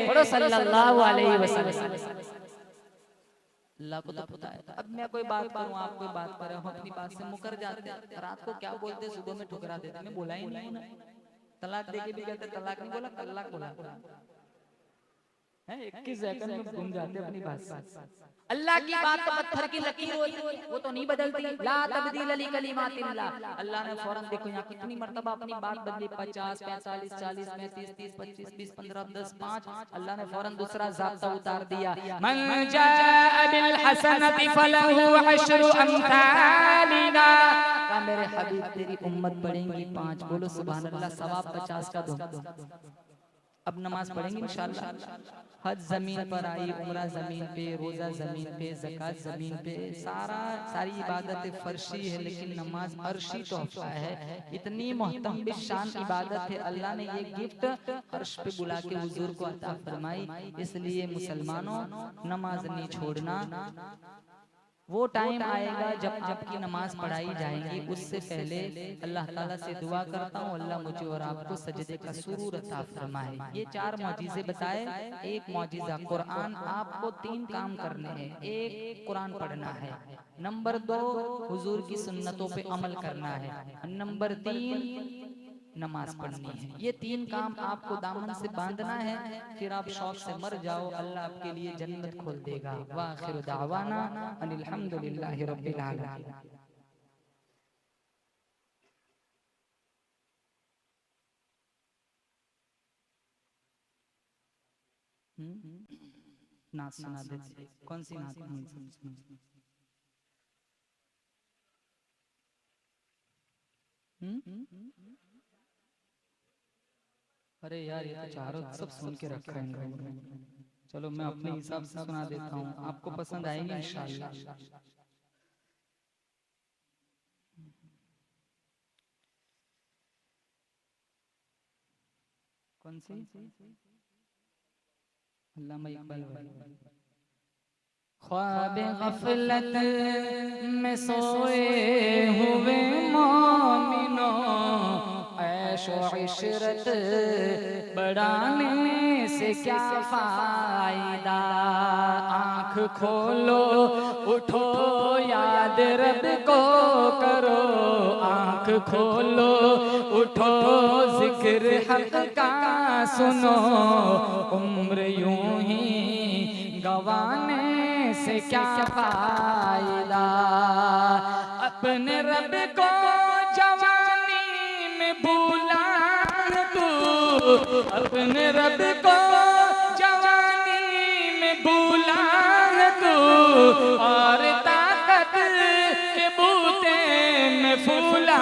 बोलो सल्लल्लाहु अलैहि वसल्लम। अल्लाह को तो पता है। अब मैं कोई बात करूं, आप कोई बात करें, हम अपनी बात से मुकर जाते हैं। रात को क्या बोलते, सुबह में ठुकरा देते। मैं बोला ही नहीं ना, तलाक देके भी कहते तलाक नहीं बोला, तलाक बोला है। 21 सेकंड में घूम जाते अपनी बात से। अल्लाह की बात तो पत्थर की लकीर होती है, वो तो नहीं बदलती। ला तब्दील ली कलिमातिल्लाह। अल्लाह ने फौरन देखो यहाँ कितनी मर्तबा अपनी बात बदली, 50, 45, 40, 35, 30, 25, 20, 15, 10, 5। अल्लाह ने फौरन दूसरा ज़ाब्ता उतार दिया। मन जाअ बिल हसनति फलहु अशरु अम्सालिहा। का मेरे हबीब तेरी उम्मत पढ़ेंगी 5, बोलो सुभान अल्लाह, सवाब 50 का दो। अब नमाज पढ़ेंगे इंशाअल्लाह। हज जमीन पर आई, उम्रा जमीन पे, रोजा जमीन पे, ज़कात जमीन पे, सारी इबादतें फर्शी है, लेकिन नमाज अर्शी तोहफा है। इतनी मोहतरम शान इबादत है, अल्लाह ने ये गिफ्ट अर्श पे बुला के हुजूर को अता फरमाई। इसलिए मुसलमानों नमाज नहीं छोड़ना। वो टाइम आएगा जब आपकी नमाज पढ़ाई जाएगी, उससे पहले अल्लाह ताला से दुआ करता हूँ अल्लाह मुझे और आपको सजदे का सुरूर अता फरमाए। ये 4 मौजिज़े बताए। एक मौजिज़ा कुरान, आपको 3 काम करने हैं। एक कुरान पढ़ना है, नंबर 2 हुजूर की सुन्नतों पे अमल करना है, नंबर 3 नमाज पढ़नी है। ये 3 काम आपको दामन से बांधना है, फिर आप शौक से मर जाओ, अल्लाह आपके लिए जन्नत खोल देगा। व आखिरु दावाना अनिल हम्दुलिल्लाहि रब्बिल आलमीन। नात सुना दे। कौन सी नात? अरे यार ये तो चारों सब सुन के रखा है। चलो मैं अपने हिसाब से सुना देता हूँ, आपको पसंद आएगी इंशाअल्लाह। कौन सी? अल्लामा इकबाल वाली। ख्वाब गफलत में सोए हुए मोमिनो, ऐशो इशरत बढ़ाने से क्या फायदा। आँख खोलो उठो याद रब को करो, आँख खोलो उठो जिक्र हक का सुनो। उम्र यूं ही गवाने से क्या फायदा। अपने रब को जवानी में भूला तू, अपने रब को जवानी में भूला तू, और ताकत के बूते में फूला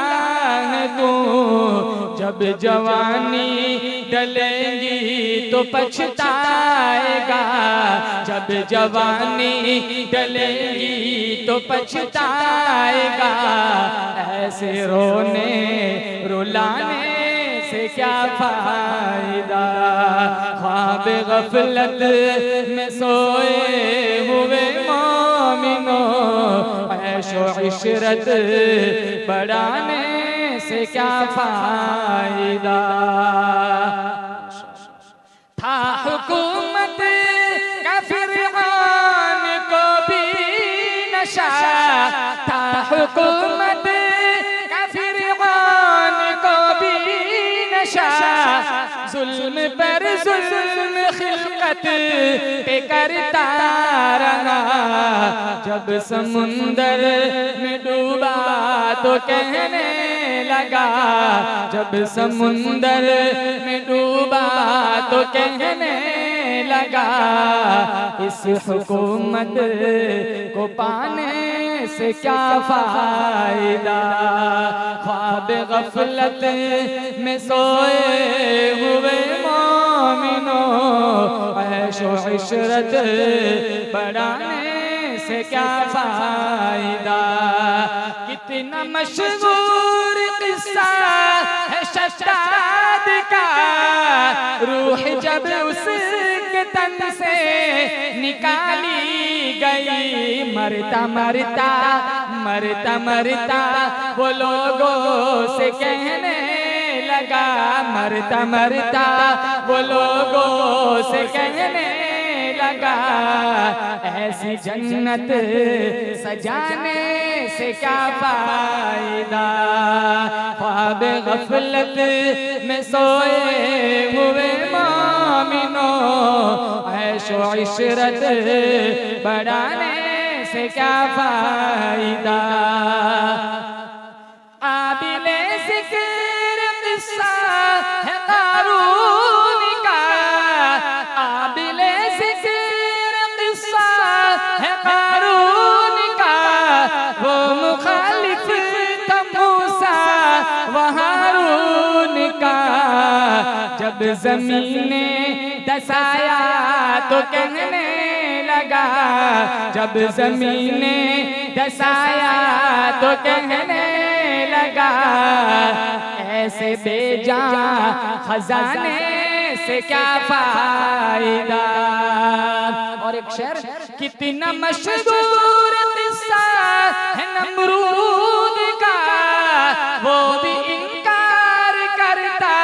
तू। जब जवानी डलेगी तो पछताएगा, जब जवानी डलेगी तो पछताएगा। ऐसे रोने रुलाने से क्या फायदा। ख्वाब गफलत में सोए हुए मोमिनो, ऐशो इशरत बढ़ाने से क्या फायदा। था हुकूमत का फिरआन को भी नशा, था हुकूमत का फिरआन को भी नशा। जुल्म पर जुल्म खिलकत पे करता रहा। जब समुंदर में डूबा तो कहने लगा, जब समुंदर में डूबा तो कहने लगा। इस हुकूमत को पाने से क्या फायदा। ख्वाब गफलत में सोए हुए मोमिनो, ऐशो इशरत बढ़ाने से क्या फायदा। कितना मशहूर किस्सा है शद्दाद का, रूह जब उसके तन से निकाली गई, मरता मरता मरता मरता वो लोगों से कहने लगा, मरता मरता वो लोगों से कहने लगा, ऐसी जन्नत सजाने से क्या फायदा। ख्वाब गफलत में सोए हुए मोमिनो, ऐशो इशरत बढ़ाने से क्या फायदा। आबिले ज़िक्र किस्सा है क़ारून का, आबिले ज़िक्र किस्सा है क़ारून का, वो मुखालिफ था मूसा व हारून का। जब ज़मीन ने दसाया तो कहने लगा, जब ज़मीन ने दसाया तो कहने लगा, ऐसे बेजान खजाने से क्या फायदा। और एक शेर, कितना मशहूर किस्सा है नमरूद का, वो भी इनकार करता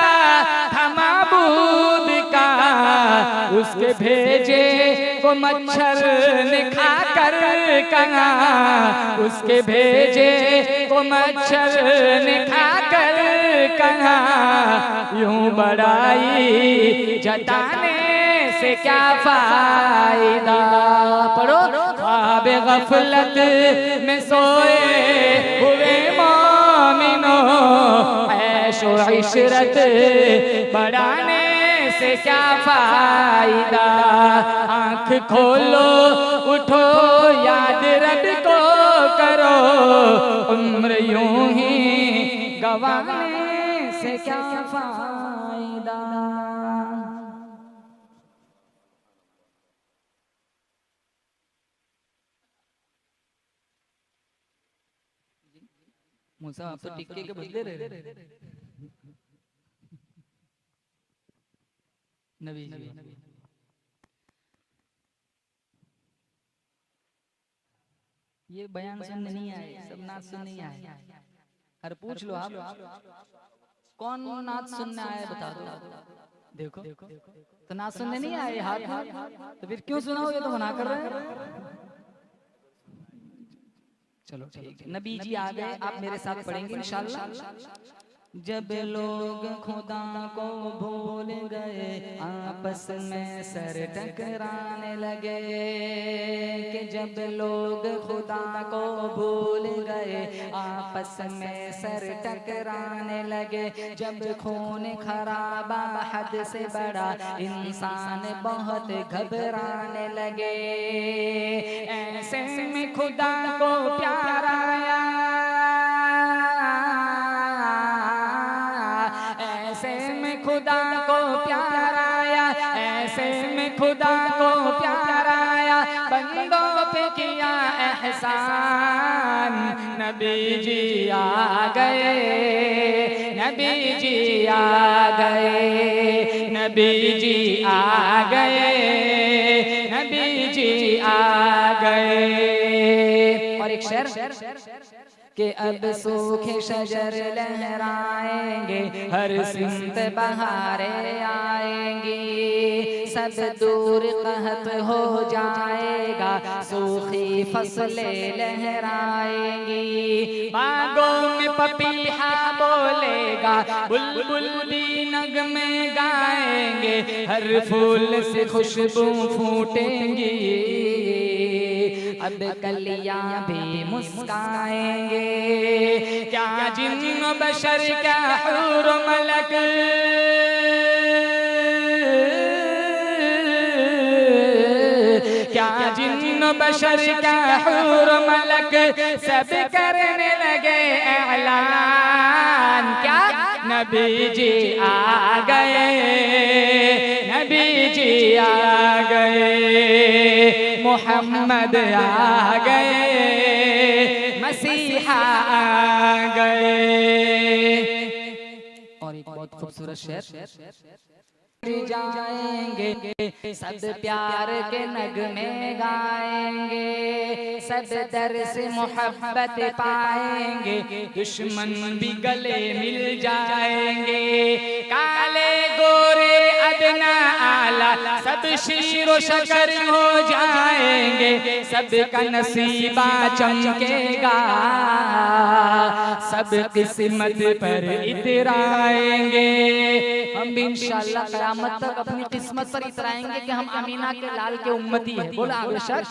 था माबूद का, उसके भेजे को मच्छर ने खाकर कहा, उसके भेजे को मच्छर ने खाकर कहा, यूं बड़ाई जताने से क्या फायदा। पढ़ो, ख्वाब गफलत में सोए हुए मोमिनो, ऐशो इशरत बढ़ाने से क्या फायदा। आँख खोलो उठो याद रब को करो, उम्र यूं ही गवाने से क्या फायदा। मूसा आप तो टिक्के के बदले रहे नबी जी। ये बयान सुनने नहीं आए, सब नाच सुनने नहीं आए। अरे पूछ लो आप, कौन नाच सुनने आए बता दो। देखो तो नाच सुनने नहीं आए हाथ, तो फिर क्यों सुनाओगे, तो मना कर रहे हैं। चलो ठीक है, नबी जी आ गए, आप मेरे साथ पढ़ेंगे इंशाल्लाह। जब लोग खुदा को भूल गए, आपस में सर टकराने लगे, कि जब लोग खुदा को भूल गए, आपस में सर टकराने लगे, जब खून खराबा हद से बड़ा, इंसान बहुत घबराने लगे, ऐसे में खुदा को प्यार आया, खुदा को प्यार आया, ऐसे में खुदा को प्यार आया, बंदों पे किया एहसान, नबी जी आ गए, नबी जी आ गए, नबी जी आ गए, नबी जी आ गए। और एक शेर कि अब सूखे शजर लहराएंगे, हर सिमत बहारें आएंगी, सब दूर कहत हो जाएगा, सूखी फसलें लहराएंगी, बागों में पपीहा बोलेगा, बुलबुल भी नगमे गाएंगे, हर फूल से खुशबू फूटेंगी, अब कलियां भी मुस्काएंगे, क्या जिन्न बशर क्या हूर मलक, क्या जिन्न बशर क्या हूर मलक, सब करने लगे ऐलान, क्या नबी जी आ गए, नबी जी आ गए, मोहम्मद आ गए, मसीहा आ गए। और एक बहुत खूबसूरत शेर, जाएंगे सब प्यार के नगमे गाएंगे, सब दर से मोहब्बत पाएंगे, दुश्मन भी गले मिल जाएंगे। काले गोरे अदना आला सब शीरो शकर हो जाएंगे, सबका नसीबा चमकेगा, सब किस्मत पर इतराएंगे। हम भी इंशाअल्लाह क़यामत तक अपनी किस्मत पर इतराएंगे कि हम अमीना के लाल के उम्मती हैं। बोला बेशक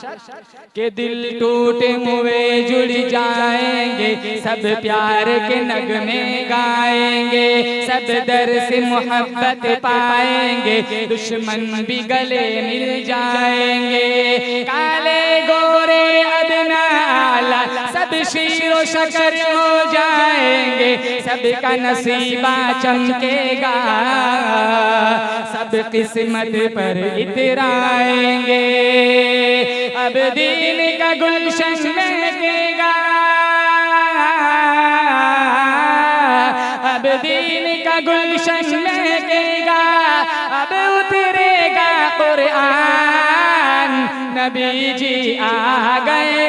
के दिल टूटे हुए जुड़ जाएंगे, सब प्यार के नगमे गाएंगे, सब दर से मोहब्बत पाएंगे, दुश्मन भी गले मिल जाएंगे। काले गोरे अदना आला सब शीरो शकर हो जाएंगे, सबका नसीबा चमकेगा, सब किस्मत पर इतराएंगे। अब दीन का गुलशन महकेगा, अब दीन का गुलशन महकेगा, अब उतरेगा कुरान। नबी जी आ गए,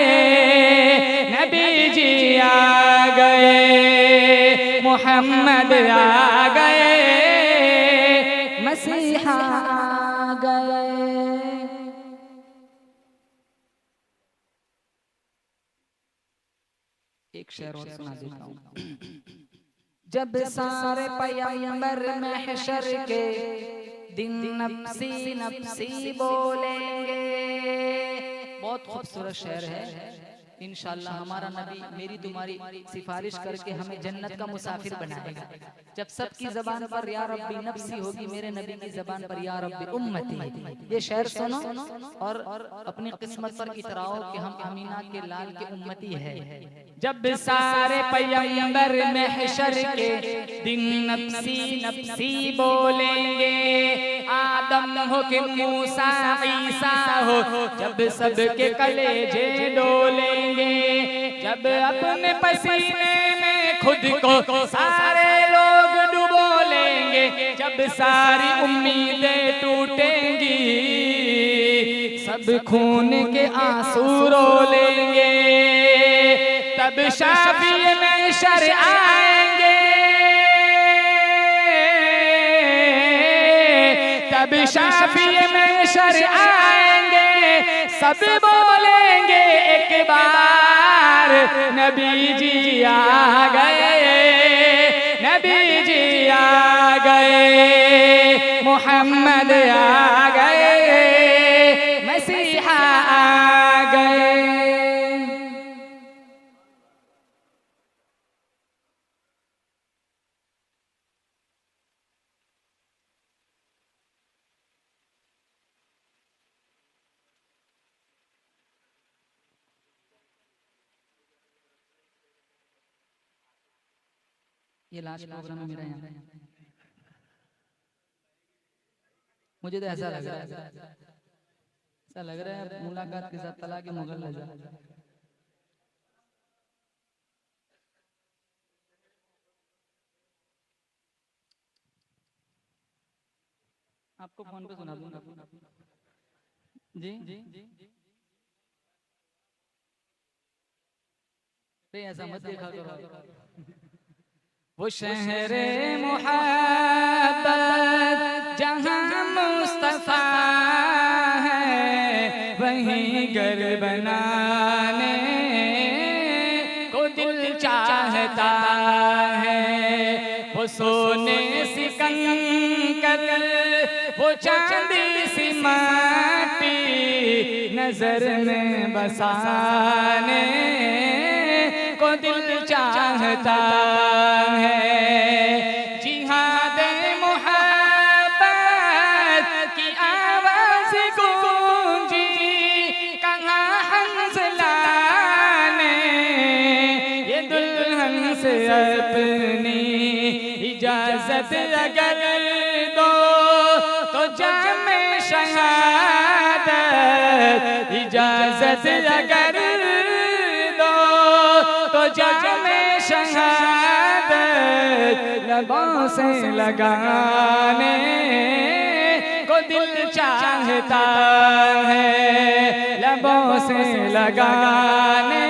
नबी जी आ गए, मोहम्मद आ गए, मसीहा आ गए। एक शेर और सुना देता हूँ। जब सारे पैगंबर महशर के दिन नफ्सी नफ्सी बोलेंगे। बहुत खूबसूरत शेर है। इंशाअल्लाह हमारा नबी मेरी तुम्हारी सिफारिश करके हमें जन्नत का मुसाफिर बनाएगा। जब सबकी ज़बान पर या रब्बी नफ्सी होगी, मेरे नबी की ज़बान पर या रब्बी उम्मती। ये शेर सुनो और अपनी किस्मत पर इतराओ कि हम अमीना के लाल के उम्मती है। जब सारे पैगंबर महशर के दिन नफ्सी नफ्सी बोलेंगे, आदम हो कि मूसा ईसा हो, जब सबके कलेजे डोलेंगे, जब अपने पसीने में खुद को सारे लोग डुबो लेंगे, जब सारी उम्मीदें टूटेंगी, सब खून के आंसू रो लेंगे, तब शाफी महशर आएंगे, तब शाफी महशर आएंगे, सब बोलेंगे एक बार नबी जी आ गए, नबी जी आ गए, मोहम्मद आ गए, मसीहा आ गए। ये लास्ट प्रोग्राम है मेरा यहाँ। मुझे तो ऐसा लग रहा है, ऐसा लग रहा है मुलाकात के साथ तला के मुगल लगा। आपको फोन पे सुना दूंगा जी जी। ऐसा मत देखा करो। वो शहरे मोहब्बत जहाँ मुस्तफा है, वहीं घर बनाने को दिल चाहता है। वो सोने सी कंकर, वो चांदी सी माटी, नजर में बसाने को दिल चाहता है। जिहाद मोहब्बत की आवाज़ गूंजी, कहाँ हंसला ने ये दुल्हन से अपनी इजाज़त इजाजत अगर दो तो जामे शहादत, इजाजत अगर दो तो जामे शहादत, लबों से लगाने को दिल चाहता है, लबों से लगाने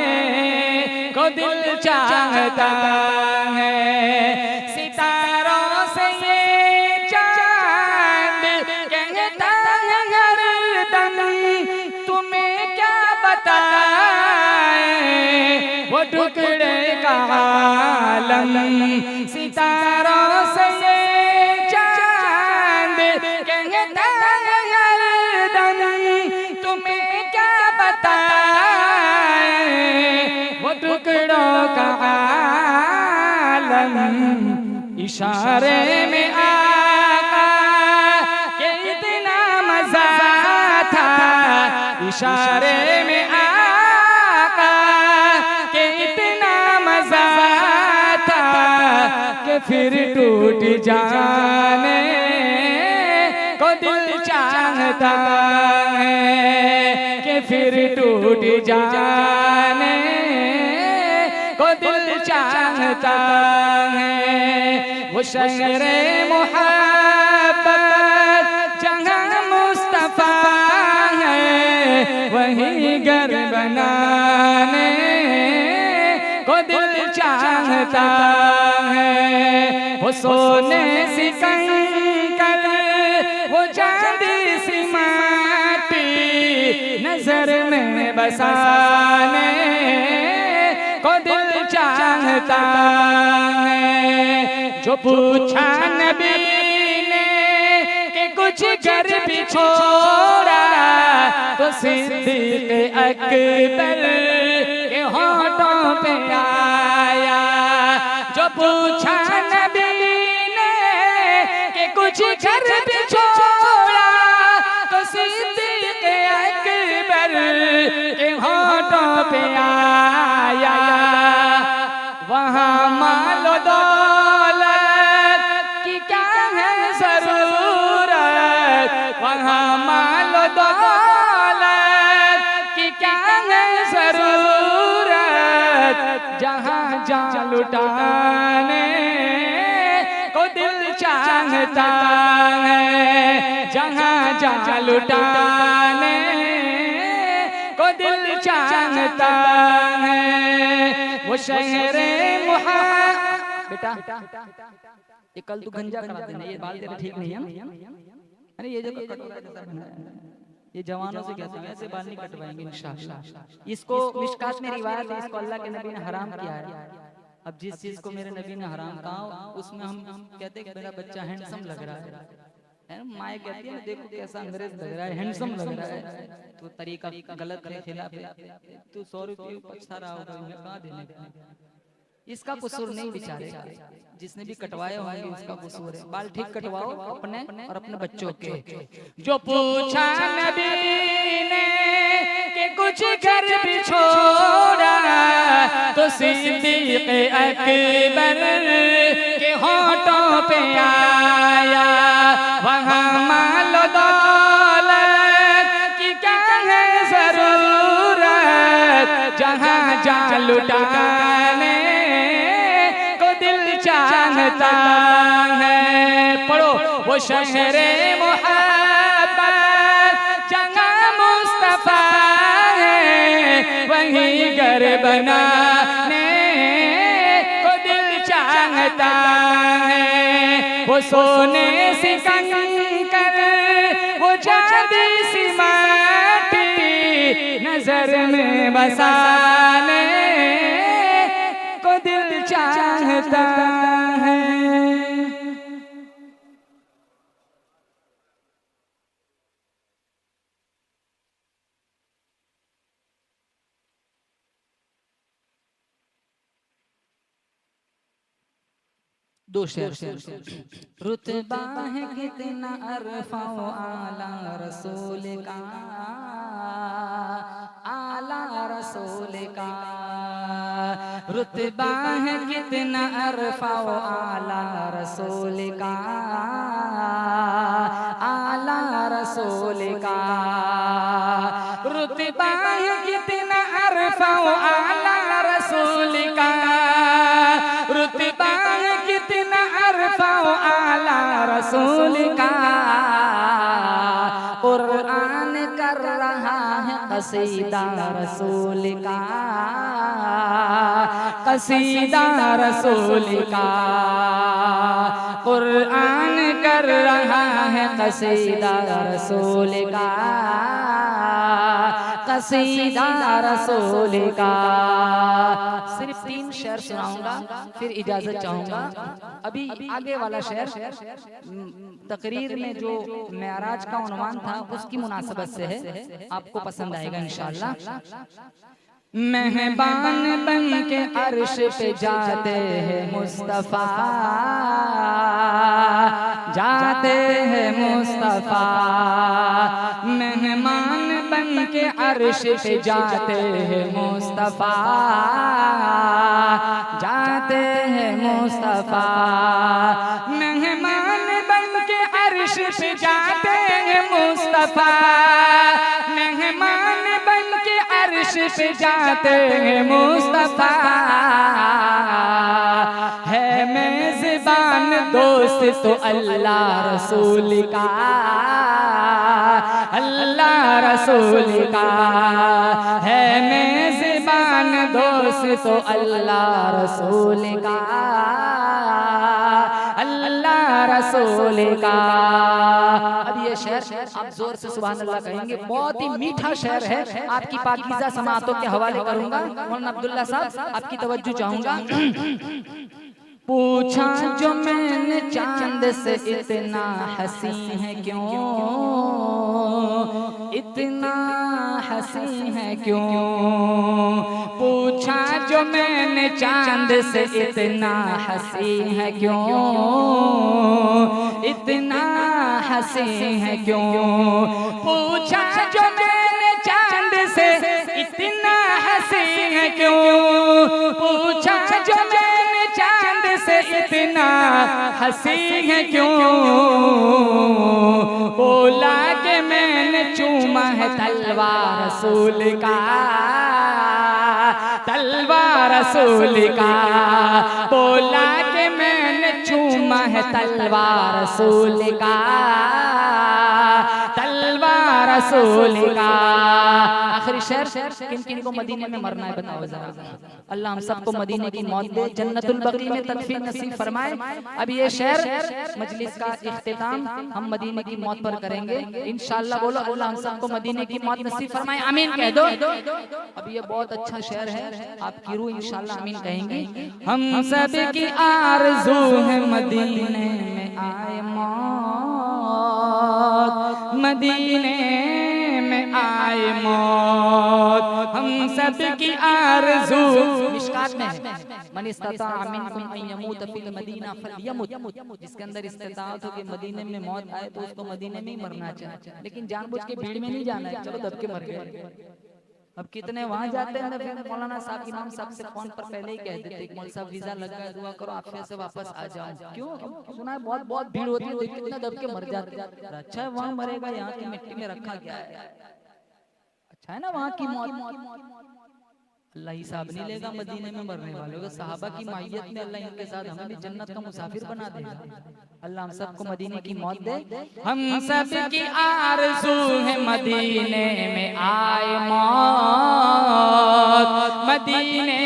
को दिल चाहता है। सितारों से ये चांद कहता है हरदम, तुम्हें क्या बताए वो टुकड़े का आलम। सितारों से ये चांद कहता है हरदम, तुम्हें क्या बताए वो टुकड़ों का आलम। इशारे में आका के इतना मजा था, इशारे में आका के इतना मजा था कि फिर टूट जाने को दिल चाहता है, कि फिर टूट जाने को दिल चाहता है। वो शहरे मोहब्बत जहाँ मुस्तफा है, वहीं घर बनाने को दिल चाहता है। वो सोने सी कंकर, वो चांदी सी माटी, नजर में बसाने को दिल चाहता है। जो पूछा नबी ने कि कुछ घर भी छोड़ा, तो सिद्दीक़ अकबर के होठों पे आया। जो पूछा नबी ने कि कुछ घर भी छोड़ा, तो सिद्दीक़ अकबर के होठों पे आया। वहाँ मालो दौलत की क्या है जरूरत, वहाँ मालो दौलत की क्या है जरूरत, जहाँ जान लुटाने को दिल चाहता है, जहाँ जान लुटाने को दिल चाहता है। वो शहरे बेटा ये कल तू गंजा करा देना, ये बाल तेरे ठीक नहीं है। अरे ये जो कटोरा जैसा बना है, ये जवानों से कहते हैं, ऐसे बाल नहीं कटवाएंगे इंशाअल्लाह। इसको मिशकात में रिवायत है, इसको अल्लाह के नबी ने हराम किया है। अब जिस चीज को मेरे नबी ने हराम कहा, उसमें हम कहते हैं कि मेरा बच्चा हैंडसम लग रहा है। माए कहती है देखो कैसा अंग्रेज लग रहा है, हैंडसम लग रहा है, तो तरीका गलत है, खिलाफ है, तू 100 रुपये पछता रहा होगा, मैं कहाँ देने का। इसका कसूर नहीं बेचारे, जिसने भी कटवाए होंगे उसका कसूर है। बाल ठीक कटवाओ अपने और अपने बच्चों के। जो पूछा नबी ने कि कुछ घर भी छोड़ा, तो सिद्दीक़ अकबर के होठों पे आया। वहाँ मालो दौलत की क्या है जरूरत, जहाँ जान लुटाने को दिल चाहता है। पढ़ो वो शहरे मोहब्बत जहाँ मुस्तफा है, वहीं घर बनाने को दिल चाहता है। वो सोने सी कंकर, वो चांदी सी माटी, नजर में बसाने को दिल चाहता है। दो शेर। रुतबा है कितना अरफा आला रसूल का, आला रसूल का, रुतबा है कितना अरफा व आला रसूल का, आला रसूल का। रुतबा है कितना अरफा व आला रसूल का, रुतबा है कितना अरफा व आला रसूल का। कुरान कर रहा है कसीदा रसूल का, कसीदा रसूल का। कुरान कर रहा है कसीदा रसूल का, कसीदा रसूल का। सिर्फ 3 शेर सुनाऊंगा, फिर इजाजत चाहूंगा। अभी आगे वाला शेर तकरीर में जो मेराज का उन्वान था उसकी मुनासबत से है, आपको पसंद आएगा इंशाअल्लाह। मेहमान बन के अर्श पे जाते हैं मुस्तफा, जाते हैं मुस्तफा। मेहमान बन के अर्श पे जाते हैं मुस्तफा, जाते हैं मुस्तफा। मेहमान बन के अर्श पे जाते हैं मुस्तफा, मेहमान बन के अर्श पे जाते हैं मुस्तफा। है मेज़बान दोस्त तो अल्लाह रसूल का, अल्लाह रसूल का। है मेज़बान दोस्त तो अल्लाह रसूल का, अल्लाह रसूल का। अब ये शेर आप जोर से सुभान अल्लाह कहेंगे, बहुत ही मीठा शेर है। आपकी पाकीज़ा समातों के हवाले करूंगा। मौलाना अब्दुल्ला साहब आपकी तवज्जो चाहूंगा। पूछा जो मैंने चांद से इतना हसी है क्यों, इतना हसी है क्यों। पूछा जो मैंने चांद से इतना हसी है क्यों, इतना हसी है क्यों। पूछा जो मैंने चांद से इतना हसी है क्यों, पूछा जो मैंने चांद से इतना हसी है क्यों। बोला कि मैंने चूमा है तलवार रसूल का, तलवार रसूल का। बोला कि मैंने चूमा है तलवार रसूल का, तलवार रसूल का। आखिरी शेर, किन किन को मदीने में मरना है बताओ जरा। अल्लाह हम सबको मदीने की मौत दे, जन्नतुल बकी में तदफीन नसीब फरमाए। अब ये शेर मजलिस का इख्तिताम हम मदीने की मौत पर करेंगे इंशाअल्लाह। बोलो अल्लाह हम सबको मदीने की मौत नसीब फरमाए, आमीन कह दो। अब ये बहुत अच्छा शेर है, आपकी रूह इंशाअल्लाह आमीन कहेंगी। हम सब की आरज़ू है मदीने में आए मौत, मदीने में आए मौत। हम सब की आरज़ू मिशकात में है, मन इस्तता मिनकुम अन यमूत फिल मदीना फलयमुत। जिसके अंदर इस्तिताअत हो कि मदीने में मौत आए तो उसको मदीने में ही मरना चाहिए, लेकिन जानबूझ के भीड़ में नहीं जाना है, चलो दब के मर गए। अब कितने वहां जाते हैं, फिर मौलाना साहब इमाम साहब से फोन पर पहले ही कह देते कि मौलाना साहब वीजा लग गया, दुआ करो आप फिर से वापस आ जाओ। क्यों? सुना है बहुत बहुत भीड़ होती है, कितना दब के मर जाते हैं। अच्छा है वहां मरेगा, यहाँ की मिट्टी में रखा गया है। अच्छा है ना वहाँ की मौत, अल्लाह हिसाब नहीं लेगा मदीने में मरने वालों का। सहाबा की मायत में अल्लाह इनके साथ हमें भी जन्नत का मुसाफिर बना देगा। अल्लाह हम सबको मदीने की मौत दे। हम सब की आरज़ू है मदीने में आए मौत, मदीने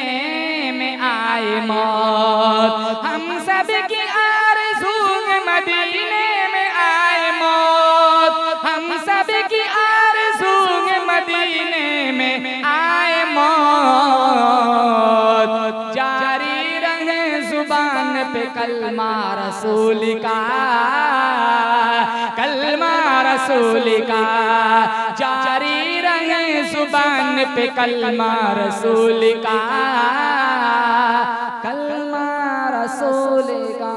में आए मौत। हम सब की आरज़ू है मदीने में आए मौत, हम सब की आरज़ू है मदीने में आए मौत। जारी रहे जुबान पे कलमा रसूल का, कलमा रसूल का। जारी रहे जुबान पे कलमा रसूल का, कलमा रसूल का।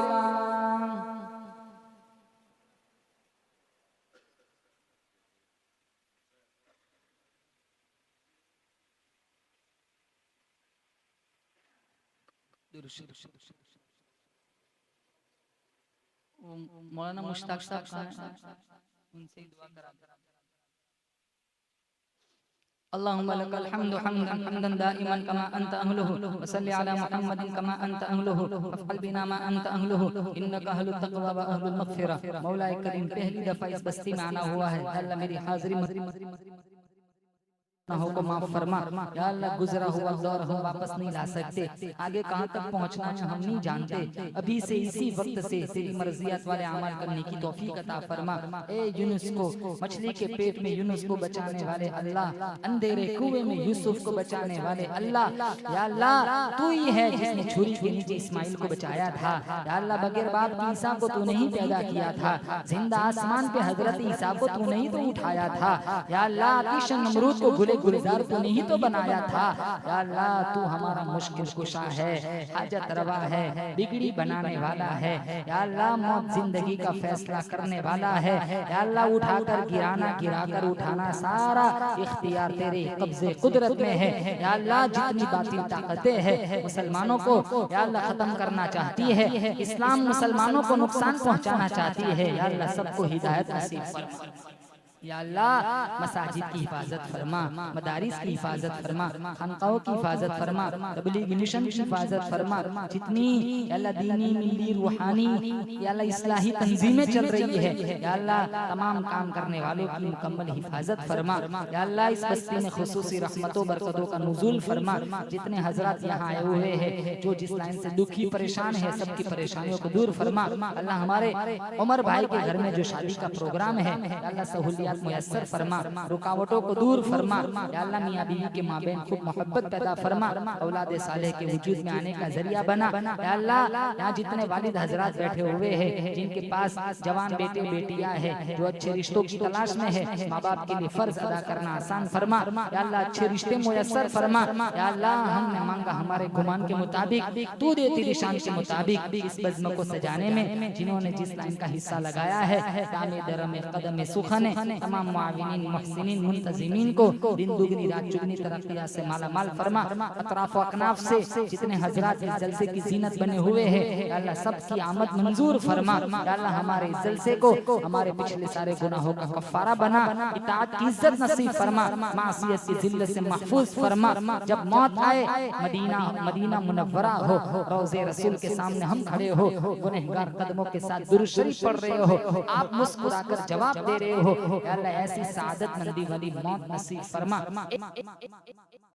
मौलाना मुश्ताक साहब कहाँ हैं? उनसे ही दुआ करा। अल्लाहुम्मा लकल हम्दु हम्दन हम्दन दाइमन कमा अंत अहलुहु व सल्लि अला मुहम्मदिन कमा अंत अहलुहु फअल बिना मा अंत अहलुहु इन्नका अहलुत तक़वा व अहलुल मग़फ़िरा। मौला करीम पहली दफा इस बस्ती में आना हुआ है, अल्लाह मेरी हाज़िरी गुनाहों को माफ फरमा। या अल्लाह गुजरा हुआ दौर हम वापस नहीं ला सकते, आगे कहाँ तक पहुँचना है हम नहीं जानते। अभी से इसी वक्त से तेरी मर्जियात वाले अमल करने की तौफीक अता फरमा। ए यूनुस को, मछली के पेट में यूनुस को बचाने वाले अल्लाह, अंधेरे कुएं में यूसुफ को बचाने वाले अल्लाह, या अल्लाह तू ही है जिसने छुरी के नीचे इस्माइल को बचाया था। या अल्लाह बगैर बाप की ईसा को तू नहीं पैदा किया था, जिंदा आसमान पे हजरत ईसा को तू नहीं तो उठाया था। या अल्लाह आतिश नमरूद को गुले गुलजार तू नहीं तो बनाया था। या अल्लाह तू हमारा मुश्किल कुशा है, हाजत रवा है, बिगड़ी बनाने वाला है। या अल्लाह मौत जिंदगी का फैसला करने वाला है। या अल्लाह उठाकर गिराना, गिराकर उठाना, सारा इख्तियार तेरे कब्जे कुदरत में है। या अल्लाह जितनी बातिल ताकतें हैं मुसलमानों को या अल्लाह खत्म करना चाहती है, इस्लाम मुसलमानों को नुकसान पहुंचाना चाहती है, या अल्लाह सबको हिदायत नसीब फरमा। या अल्लाह मसाजिद की हिफाजत फरमा, मदारिस की हिफाजत फरमा, खानकाओं की हिफाजत फरमा, तबलीग मिशन की हिफाजत फरमा। जितनी या अल्लाह दीनी मिली रूहानी या अल्लाह इस्लाही तंजीमें चल रही है, या अल्लाह तमाम काम करने वालों की मुकम्मल हिफाजत फरमा। या अल्लाह इस बस्ती में खुसूसी रहमतों बरकतों का नुज़ूल फरमा। जितने हजरत यहाँ आए हुए हैं जो जिस लाइन से दुखी परेशान है, सबकी परेशानियों को दूर फरमा। अल्लाह हमारे उमर भाई के घर में जो शादी का प्रोग्राम है, अल्लाह सहूलियत मुयस्सर फरमा, रुकावटों को दूर फरमा। या अल्लाह मियां बीवी के माबेन खूब मोहब्बत पैदा फरमा, औलाद सालेह के वजूद में आने का जरिया बना। या अल्लाह यहाँ जितने वालिद हजरात बैठे हुए हैं जिनके पास जवान बेटे बेटियां हैं जो अच्छे रिश्तों की तलाश में है, माँ बाप के लिए फर्ज अदा करना आसान फरमा। या अल्लाह अच्छे रिश्ते मुयस्सर फरमा। या अल्लाह हमने मांगा हमारे गुमान के मुताबिक, तू दे तेरी शान के मुताबिक। इस बज़्म को सजाने में जिन्होंने जिस लाइन का हिस्सा लगाया है, दामे दरम कदम सुखने तमाम मुआविनीन मुहसिनीन मुंतजिमीन को दिन दुगनी रात चुगनी तरक्कियां से माला माल फरमा। अतराफ व अकनाफ से जितने हजरात इस जलसे की जीनत बने हुए हैं, अल्लाह सबकी आमद मंजूर फरमा। अल्लाह हमारे इस जलसे को हमारे पिछले सारे गुनाहों का कफ़ारा बना, इताअत की इज्जत नसीब फरमा, मासियत की जिल्लत से महफूज फरमा। जब मौत आए मदीना मुनव्वरा हो, रोज़े रसूल के सामने हम खड़े हो, गुनहगार कदमों के साथ दुरूद शरीफ पढ़ रहे हो, आप मुस्कुराकर जवाब दे रहे हो, अल्लाह ऐसी सादत मंदी वाली मौत नसीब फरमा।